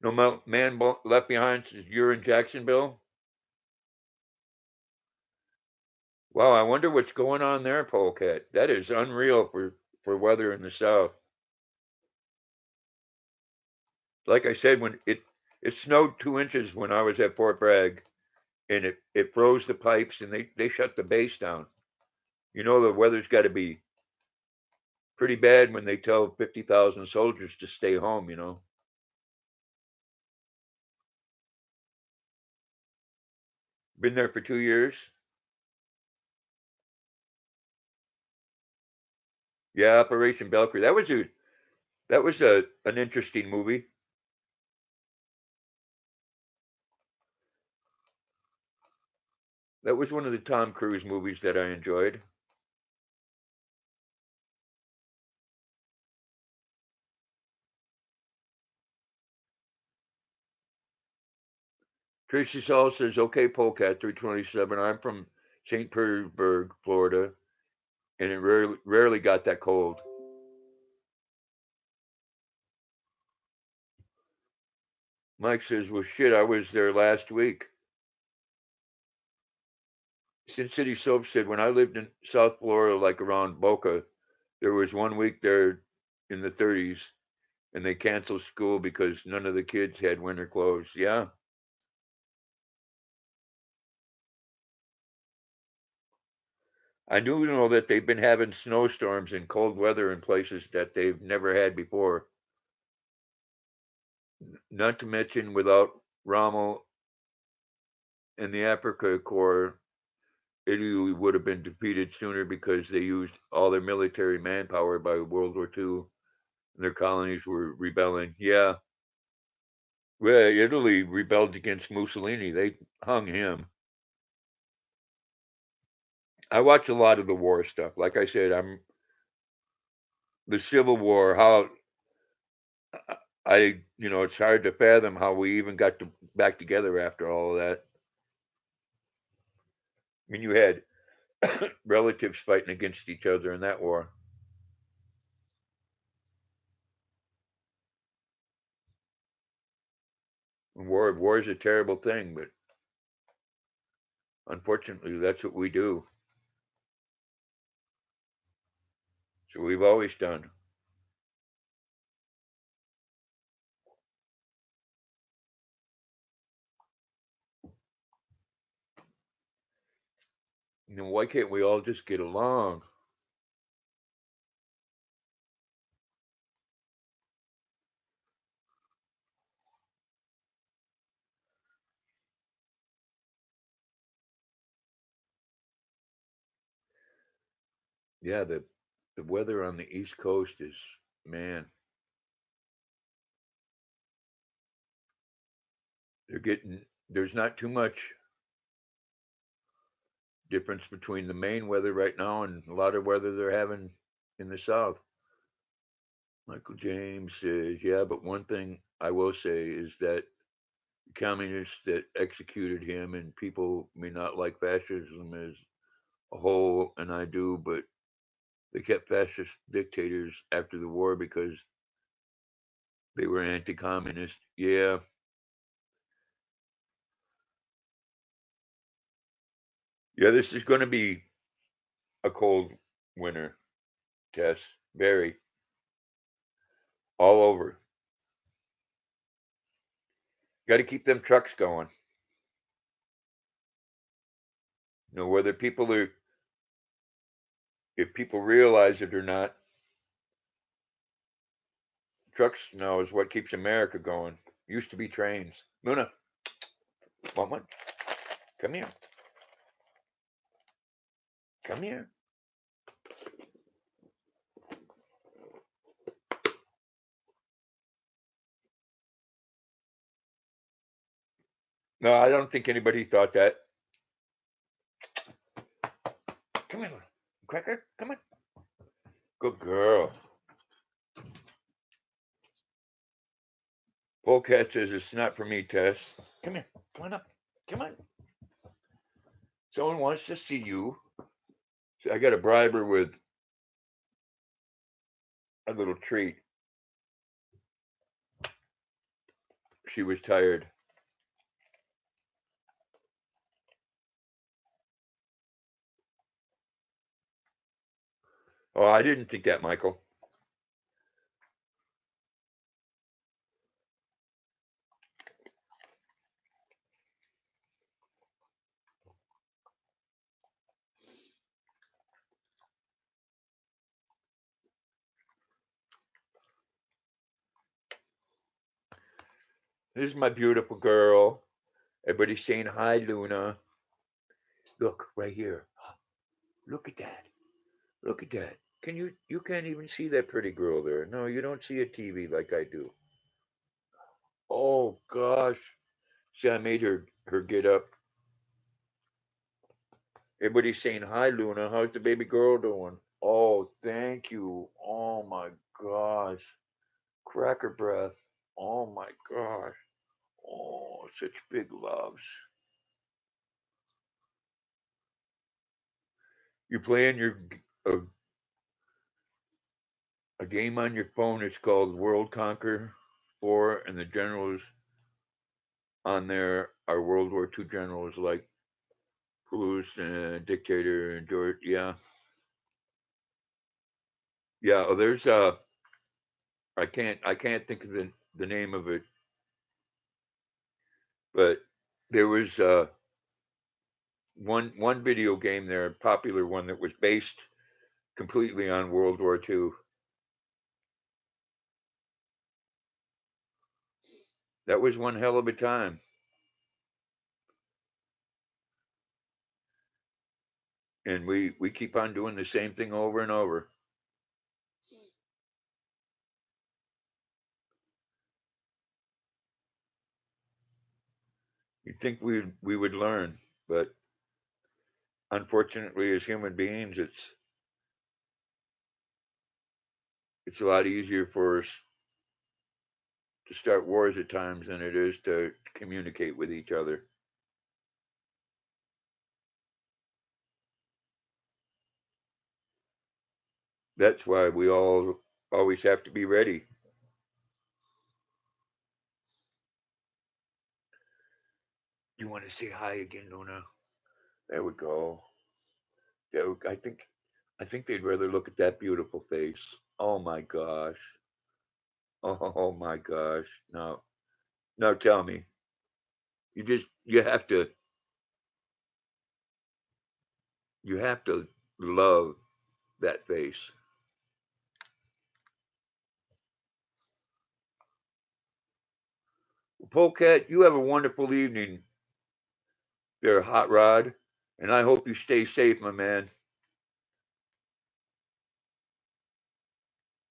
No Man Left Behind says you're in Jacksonville. Wow, I wonder what's going on there, Polecat. That is unreal for weather in the South. Like I said, when it snowed 2 inches when I was at Fort Bragg, and it froze the pipes, and they shut the base down. You know the weather's got to be pretty bad when they tell 50,000 soldiers to stay home. Been there for 2 years. Yeah, Operation Belcree. That was an interesting movie. That was one of the Tom Cruise movies that I enjoyed. Tracy Saul says, "Okay, Polecat 327. I'm from St. Petersburg, Florida, and it rarely got that cold." Mike says, "Well, shit, I was there last week." Sin City Soap said, "When I lived in South Florida, like around Boca, there was one week there in the 30s, and they canceled school because none of the kids had winter clothes." Yeah, I do know that they've been having snowstorms and cold weather in places that they've never had before. Not to mention, without Rommel and the Africa Corps, Italy would have been defeated sooner because they used all their military manpower by World War II, and their colonies were rebelling. Yeah, well, Italy rebelled against Mussolini. They hung him. I watch a lot of the war stuff. Like I said, I'm the Civil War. How it's hard to fathom how we even got back together after all of that. I mean, you had relatives fighting against each other in that war. War is a terrible thing, but unfortunately, that's what we do. So we've always done. Why can't we all just get along? Yeah, the weather on the East Coast is, man, there's not too much difference between the main weather right now and a lot of weather they're having in the South. Michael James says, yeah, but one thing I will say is that the communists that executed him, and people may not like fascism as a whole, and I do, but they kept fascist dictators after the war because They were anti-communist. Yeah. Yeah, this is going to be a cold winter, Tess. Very. All over. Got to keep them trucks going. You know, whether people are, if people realize it or not, trucks now is what keeps America going. Used to be trains. Luna, want one? Come here. Come here. No, I don't think anybody thought that. Come here, Luna. Cracker, come on. Good girl. Polecat says it's not for me, Tess. Come here. Come on up. Come on. Someone wants to see you. So I got to bribe her with a little treat. She was tired. Oh, I didn't think that, Michael. This is my beautiful girl. Everybody's saying hi, Luna. Look, right here. Look at that. Look at that. You can't even see that pretty girl there. No, you don't see a TV like I do. Oh gosh. See, I made her get up. Everybody's saying hi, Luna. How's the baby girl doing? Oh, thank you. Oh my gosh. Cracker breath. Oh my gosh. Oh, such big loves. You playing a game on your phone. It's called World Conquer 4, and the generals on there are World War II generals like Proust and Dictator and George. Yeah, yeah. Oh, there's I can't think of the name of it, but there was one video game there, a popular one that was based completely on World War II. That was one hell of a time. And we keep on doing the same thing over and over. You'd think we would learn, but unfortunately, as human beings, it's a lot easier for us to start wars at times than it is to communicate with each other. That's why we all always have to be ready. You want to say hi again, Luna? There we go. I think they'd rather look at that beautiful face. Oh my gosh. Oh my gosh. No. No, tell me. You have to love that face. Polecat, you have a wonderful evening there, Hot Rod, and I hope you stay safe, my man.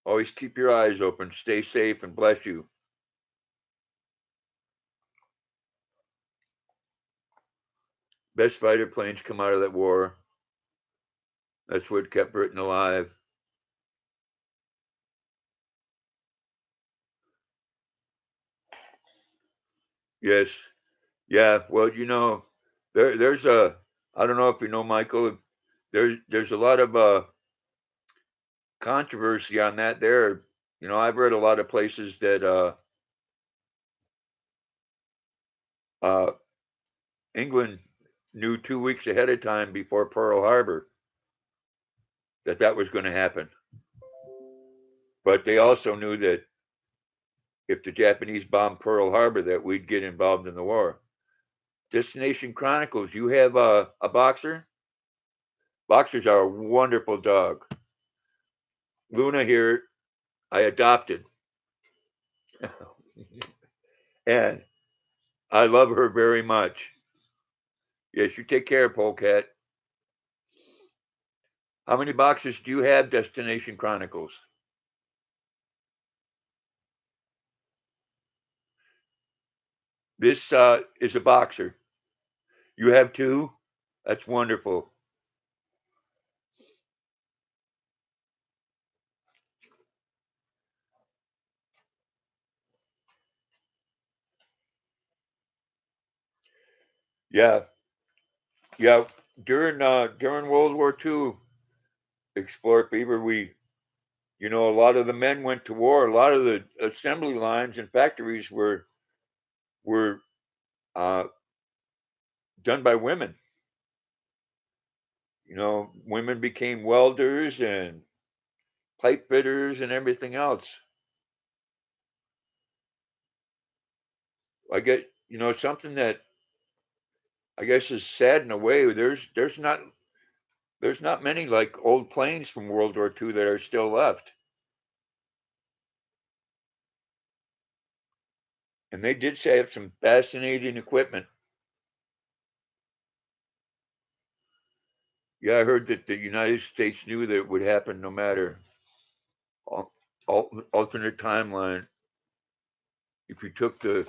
Always keep your eyes open. Stay safe and bless you. Best fighter planes come out of that war. That's what kept Britain alive. Yes. Yeah. Well, there's a. I don't know if you know, Michael. There's a lot of controversy on that. There, I've read a lot of places that uh, England knew 2 weeks ahead of time before Pearl Harbor that that was going to happen. But they also knew that if the Japanese bombed Pearl Harbor, that we'd get involved in the war. Destination Chronicles, you have a boxer? Boxers are a wonderful dog. Luna here, I adopted. And I love her very much. Yes, you take care, Polecat. How many boxers do you have, Destination Chronicles? This is a boxer. You have two? That's wonderful. Yeah, yeah. During World War II, Explorer Fever, a lot of the men went to war. A lot of the assembly lines and factories were uh, done by women. Women became welders and pipe fitters and everything else. I get, something that I guess is sad in a way. There's not many like old planes from World War II that are still left, and they did say have some fascinating equipment. Yeah, I heard that the United States knew that it would happen no matter alternate timeline. If you took the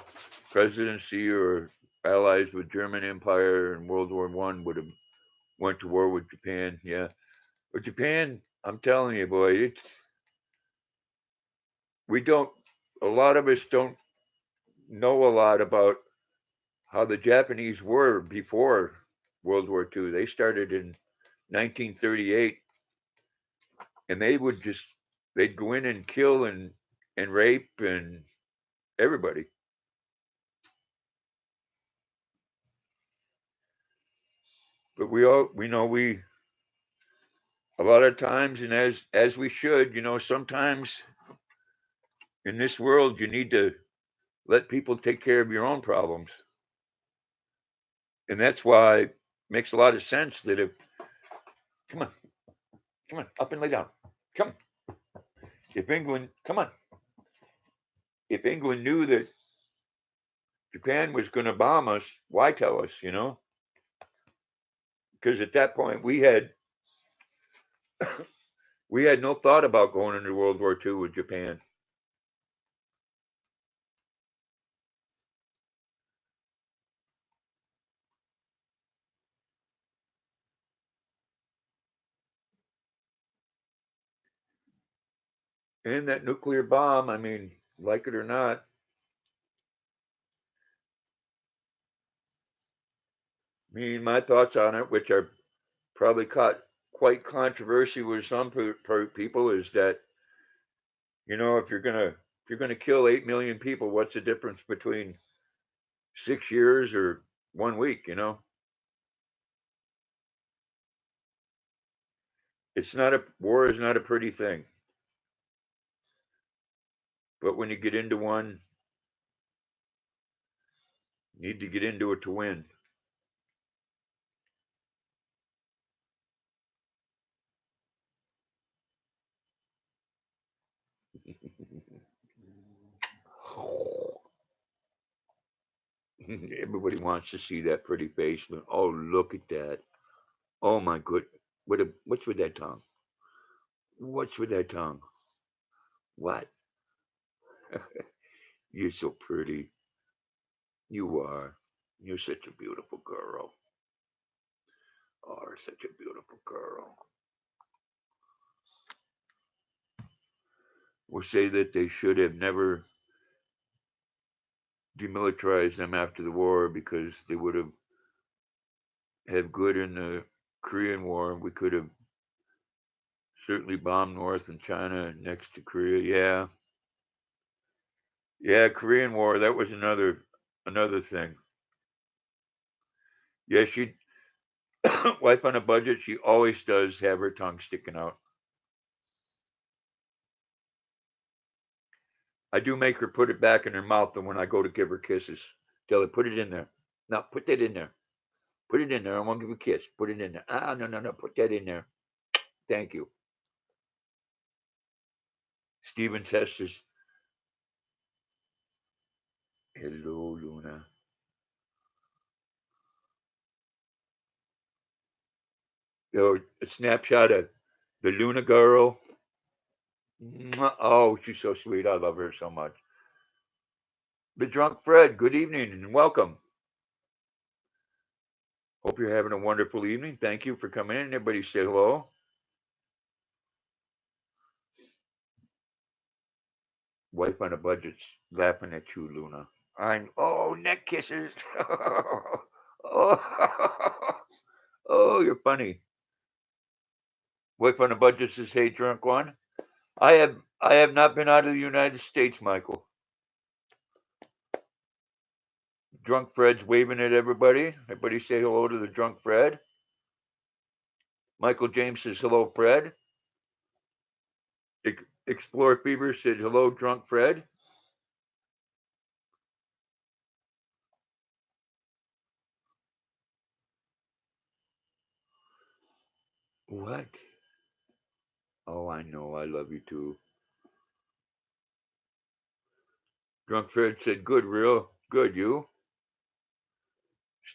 presidency or allies with German Empire in World War One, would have went to war with Japan. Yeah, but Japan, I'm telling you, boy, we don't. A lot of us don't know a lot about how the Japanese were before World War II. They started in 1938, and they'd go in and kill and rape and everybody. But we a lot of times, and as we should, sometimes in this world you need to let people take care of your own problems, and that's why it makes a lot of sense that if come on, come on, up and lay down, come. If England, come on, if England knew that Japan was going to bomb us, why tell us? Because at that point we had no thought about going into World War II with Japan. And that nuclear bomb, I mean, like it or not, my thoughts on it, which are probably quite controversy with some people, is that if you're gonna kill 8 million people, what's the difference between 6 years or one week? War is not a pretty thing, but when you get into one, you need to get into it to win. Everybody wants to see that pretty face. Oh, look at that. Oh my good. What's with that tongue? What's with that tongue? What? You're so pretty. You are. You're such a beautiful girl. Oh, you're such a beautiful girl. We'll say that they should have never demilitarized them after the war because they would have had good in the Korean War. We could have certainly bombed North and China next to Korea. Yeah. Yeah, Korean War. That was another thing. Yeah, she wife on a budget. She always does have her tongue sticking out. I do make her put it back in her mouth, and when I go to give her kisses, tell her put it in there. Now put that in there. Put it in there. I want to give you a kiss. Put it in there. Ah, no, no, no. Put that in there. Thank you. Stephen Testers. Hello, Luna. A snapshot of the Luna girl. Mwah. Oh, she's so sweet. I love her so much. The Drunk Fred. Good evening and welcome. Hope you're having a wonderful evening. Thank you for coming in. Everybody say hello. Wife on a budget's laughing at you, Luna. I'm neck kisses. Oh, oh, you're funny. Wife on a budget says, "Hey, drunk one." I have not been out of the United States, Michael. Drunk Fred's waving at everybody. Everybody say hello to the drunk Fred. Michael James says hello, Fred. Explore Fever said hello, drunk Fred. What? Oh, I know. I love you too. Drunk Fred said, good, real good. You?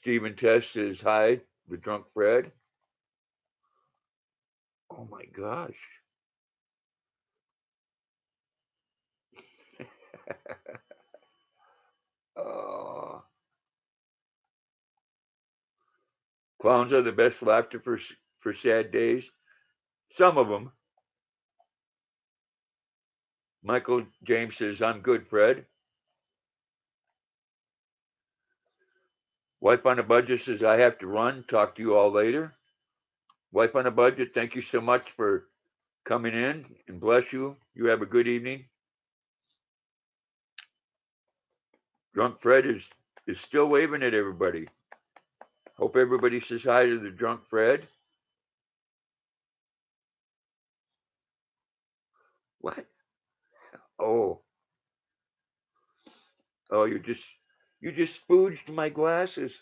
Stephen Test says hi, the drunk Fred. Oh my gosh. Oh, clowns are the best laughter for sad days. Some of them. Michael James says, I'm good, Fred. Wife on a Budget says, I have to run. Talk to you all later. Wife on a Budget, thank you so much for coming in and bless you. You have a good evening. Drunk Fred is still waving at everybody. Hope everybody says hi to the drunk Fred. What? Oh, oh, you just spooged my glasses.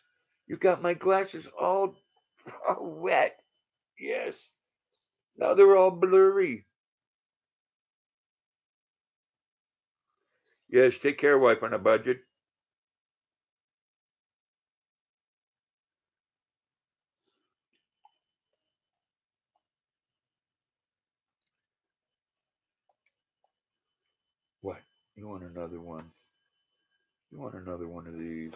You got my glasses all wet. Yes. Now they're all blurry. Yes, take care, wife on a budget. What? You want another one? You want another one of these?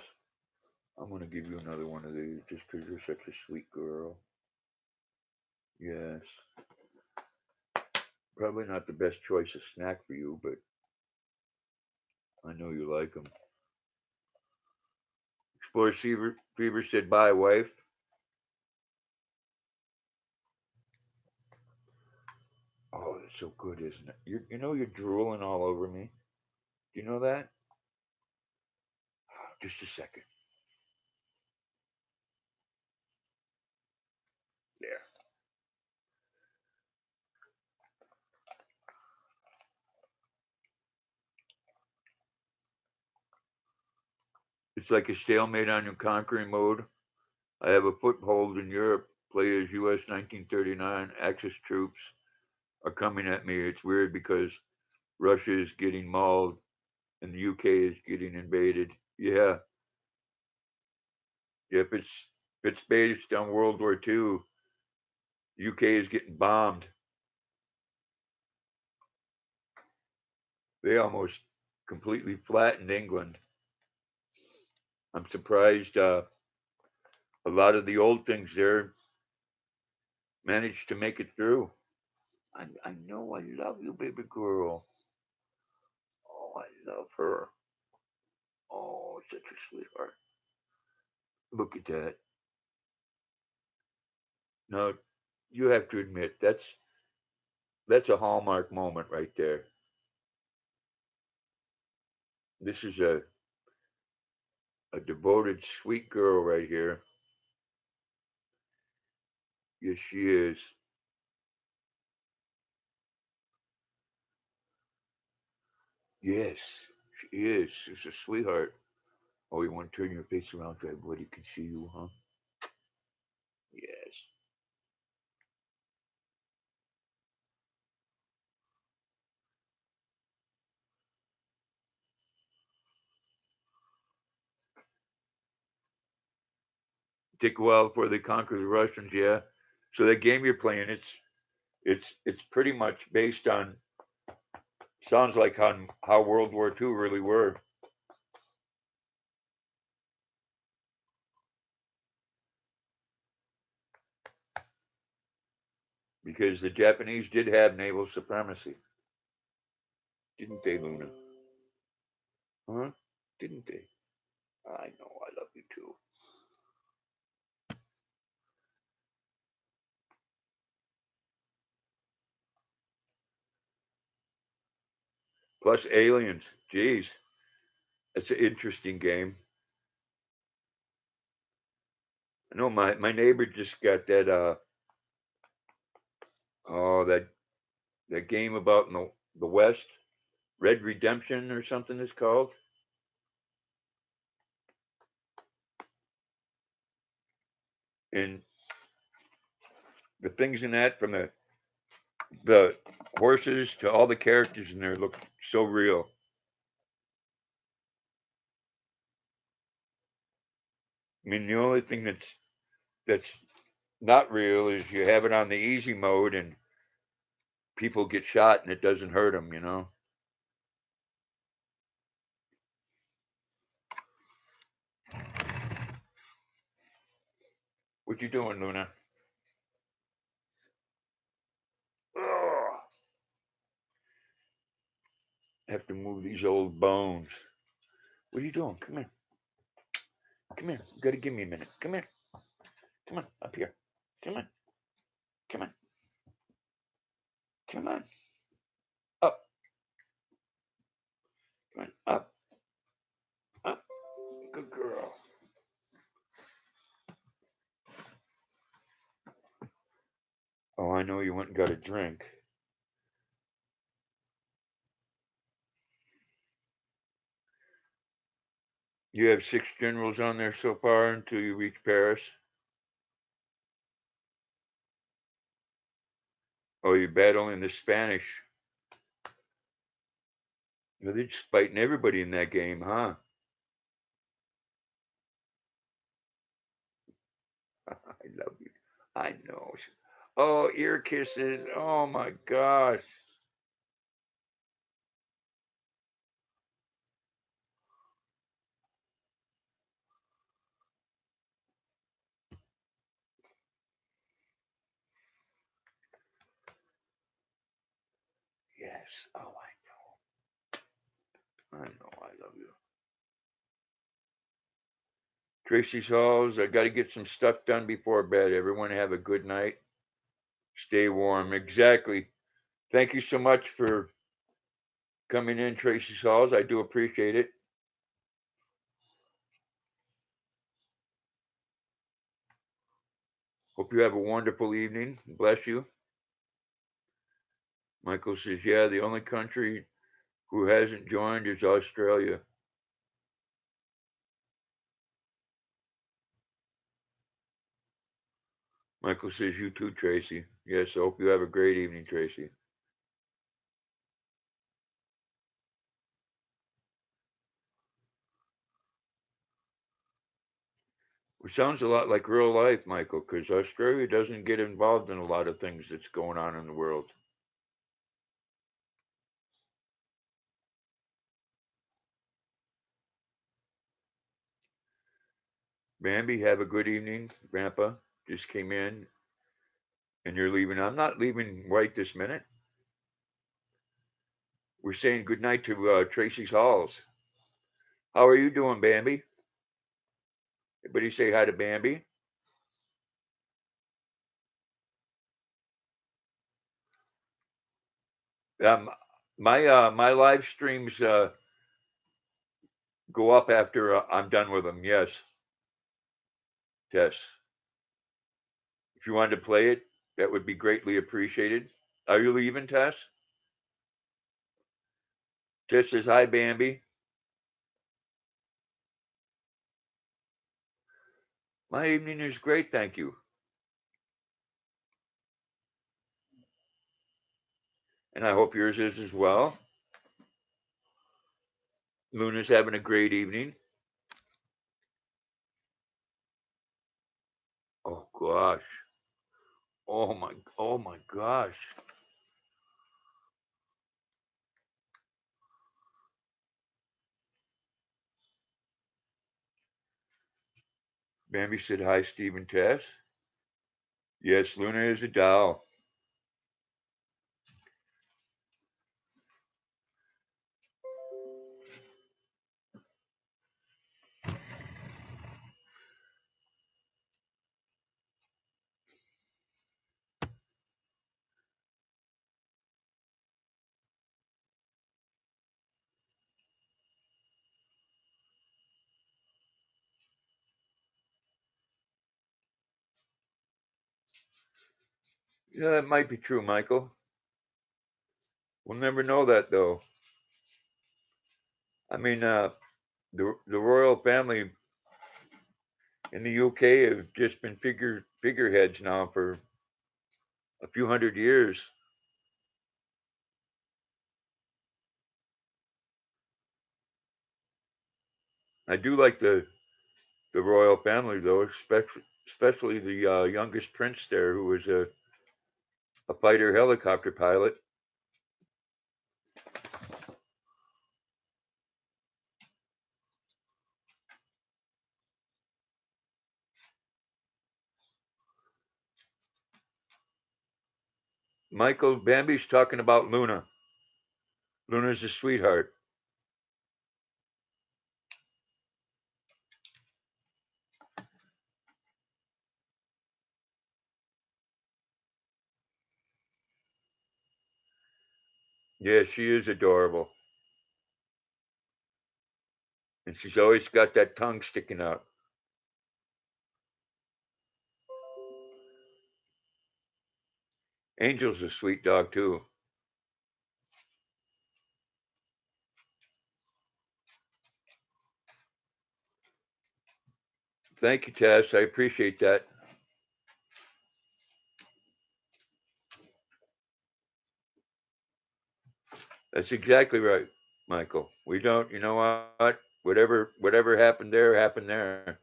I'm gonna give you another one of these just 'cause you're such a sweet girl. Yes. Probably not the best choice of snack for you, but I know you like them. Explorer Fever said, bye, wife. Oh, that's so good, isn't it? You know you're drooling all over me. Do you know that? Just a second. There. It's like a stalemate on your conquering mode. I have a foothold in Europe. Play as U.S. 1939. Axis troops are coming at me. It's weird because Russia is getting mauled and the UK is getting invaded. Yeah, if it's based on World War II, UK is getting bombed. They almost completely flattened England. I'm surprised a lot of the old things there managed to make it through. I know I love you, baby girl. Oh, I love her. Oh, such a sweetheart. Look at that. Now, you have to admit that's a hallmark moment right there. This is a devoted, sweet girl right here. Yes, she is. Yes, she is. She's a sweetheart. Oh, you want to turn your face around so everybody can see you, huh? Yes. Take a while before they conquer the Russians. Yeah. So that game you're playing, it's pretty much based on sounds like on how World War II really were. Because the Japanese did have naval supremacy, didn't they, Luna? Huh? Didn't they? I know. I love you too. Plus aliens. Jeez, that's an interesting game. I know my neighbor just got that oh that game about in the West, Red Redemption or something it's called. And the things in that from the horses to all the characters in there look so real. I mean, the only thing that's not real is you have it on the easy mode and people get shot and it doesn't hurt them, you know. What you doing, Luna? Ugh, have to move these old bones. What are you doing? Come here. Come here. You gotta give me a minute. Come here. Come on. Up here. Come on. Come on. Come on. Up. Come on. Up. Up. Good girl. Oh, I know you went and got a drink. You have 6 generals on there so far until you reach Paris. Oh, you're battling the Spanish. They're just fighting everybody in that game, huh? I love you. I know. Oh, ear kisses. Oh my gosh. Yes. Oh, I know. I love you. Tracy's Halls. I got to get some stuff done before bed. Everyone have a good night. Stay warm. Exactly. Thank you so much for coming in, Tracy's Halls. I do appreciate it. Hope you have a wonderful evening. Bless you. Michael says, yeah, the only country who hasn't joined is Australia. Michael says, you too, Tracy. Yes, I hope you have a great evening, Tracy. Which sounds a lot like real life, Michael, because Australia doesn't get involved in a lot of things that's going on in the world. Bambi, have a good evening. Grandpa just came in and you're leaving. I'm not leaving right this minute. We're saying good night to Tracy's Halls. How are you doing, Bambi? Everybody say hi to Bambi. Um, my live streams go up after I'm done with them. Yes, Tess. If you wanted to play it, that would be greatly appreciated. Are you leaving, Tess? Tess says, hi, Bambi. My evening is great, thank you. And I hope yours is as well. Luna's having a great evening. Oh gosh. Oh my gosh. Bambi said hi, Steve and Tess. Yes, Luna is a doll. Yeah, that might be true, Michael. We'll never know that though. I mean, the royal family in the UK have just been figureheads now for a few hundred years. I do like the royal family though, especially the youngest prince there, who was a fighter helicopter pilot. Michael Bambi's talking about Luna. Luna's a sweetheart. Yeah, she is adorable. And she's always got that tongue sticking out. Angel's a sweet dog too. Thank you, Tess. I appreciate that. That's exactly right, Michael. We don't, you know what? Whatever happened there happened there.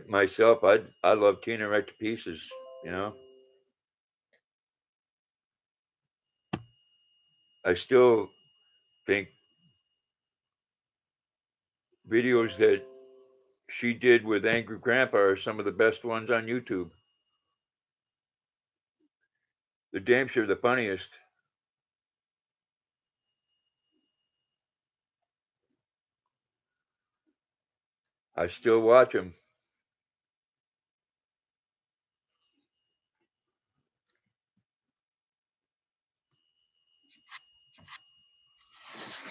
Myself, I love Tina right to pieces. You know, I still think videos that she did with Angry Grandpa are some of the best ones on YouTube. They're damn sure the funniest. I still watch them.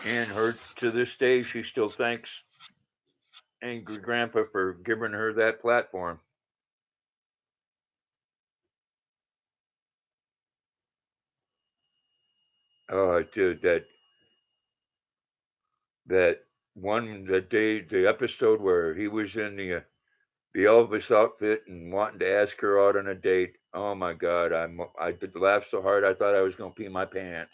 And her to this day, she still thanks Angry Grandpa for giving her that platform. Oh, dude, that one that day, the episode where he was in the Elvis outfit and wanting to ask her out on a date. Oh my God, I did laugh so hard I thought I was gonna pee my pants.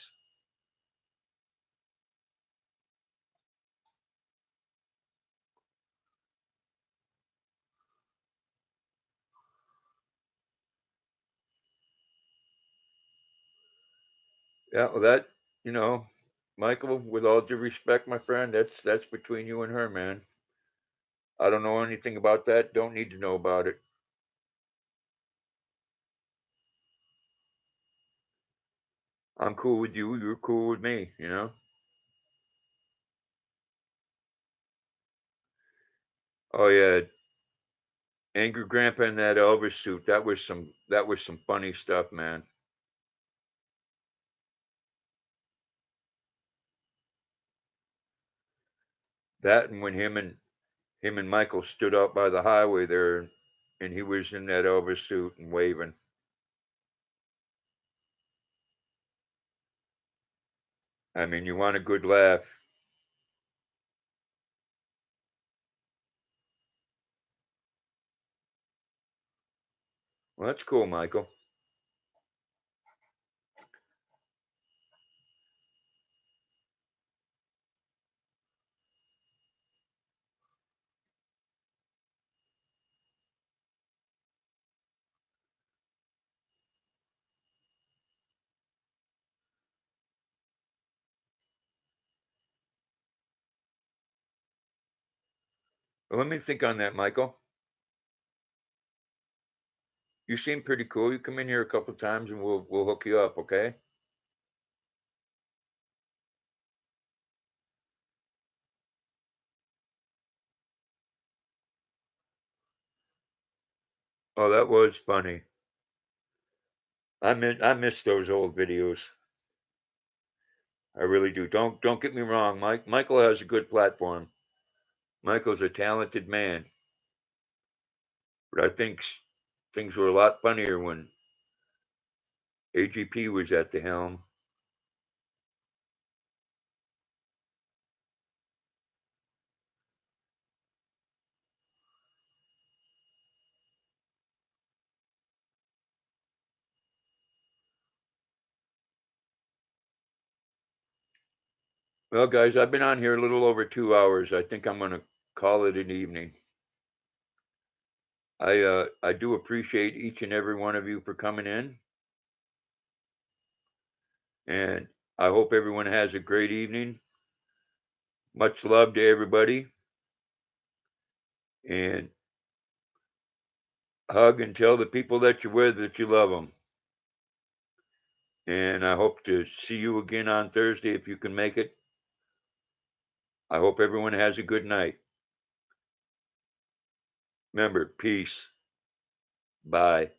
Yeah, well, that you know, Michael, with all due respect, my friend, that's between you and her, man. I don't know anything about that. Don't need to know about it. I'm cool with you. You're cool with me. You know. Oh yeah, Angry Grandpa in that Elvis suit. That was some funny stuff, man. That and when him and Michael stood out by the highway there, and he was in that Elvis suit and waving. I mean, you want a good laugh. Well, that's cool, Michael. Well, let me think on that, Michael. You seem pretty cool. You come in here a couple times and we'll hook you up, okay? Oh, that was funny. I miss those old videos. I really do. Don't get me wrong. Michael has a good platform. Michael's a talented man, but I think things were a lot funnier when AGP was at the helm. Well, guys, I've been on here a little over 2 hours. I think I'm going to call it an evening. I do appreciate each and every one of you for coming in, and I hope everyone has a great evening. Much love to everybody, and hug and tell the people that you're with that you love them. And I hope to see you again on Thursday if you can make it. I hope everyone has a good night. Remember, peace. Bye.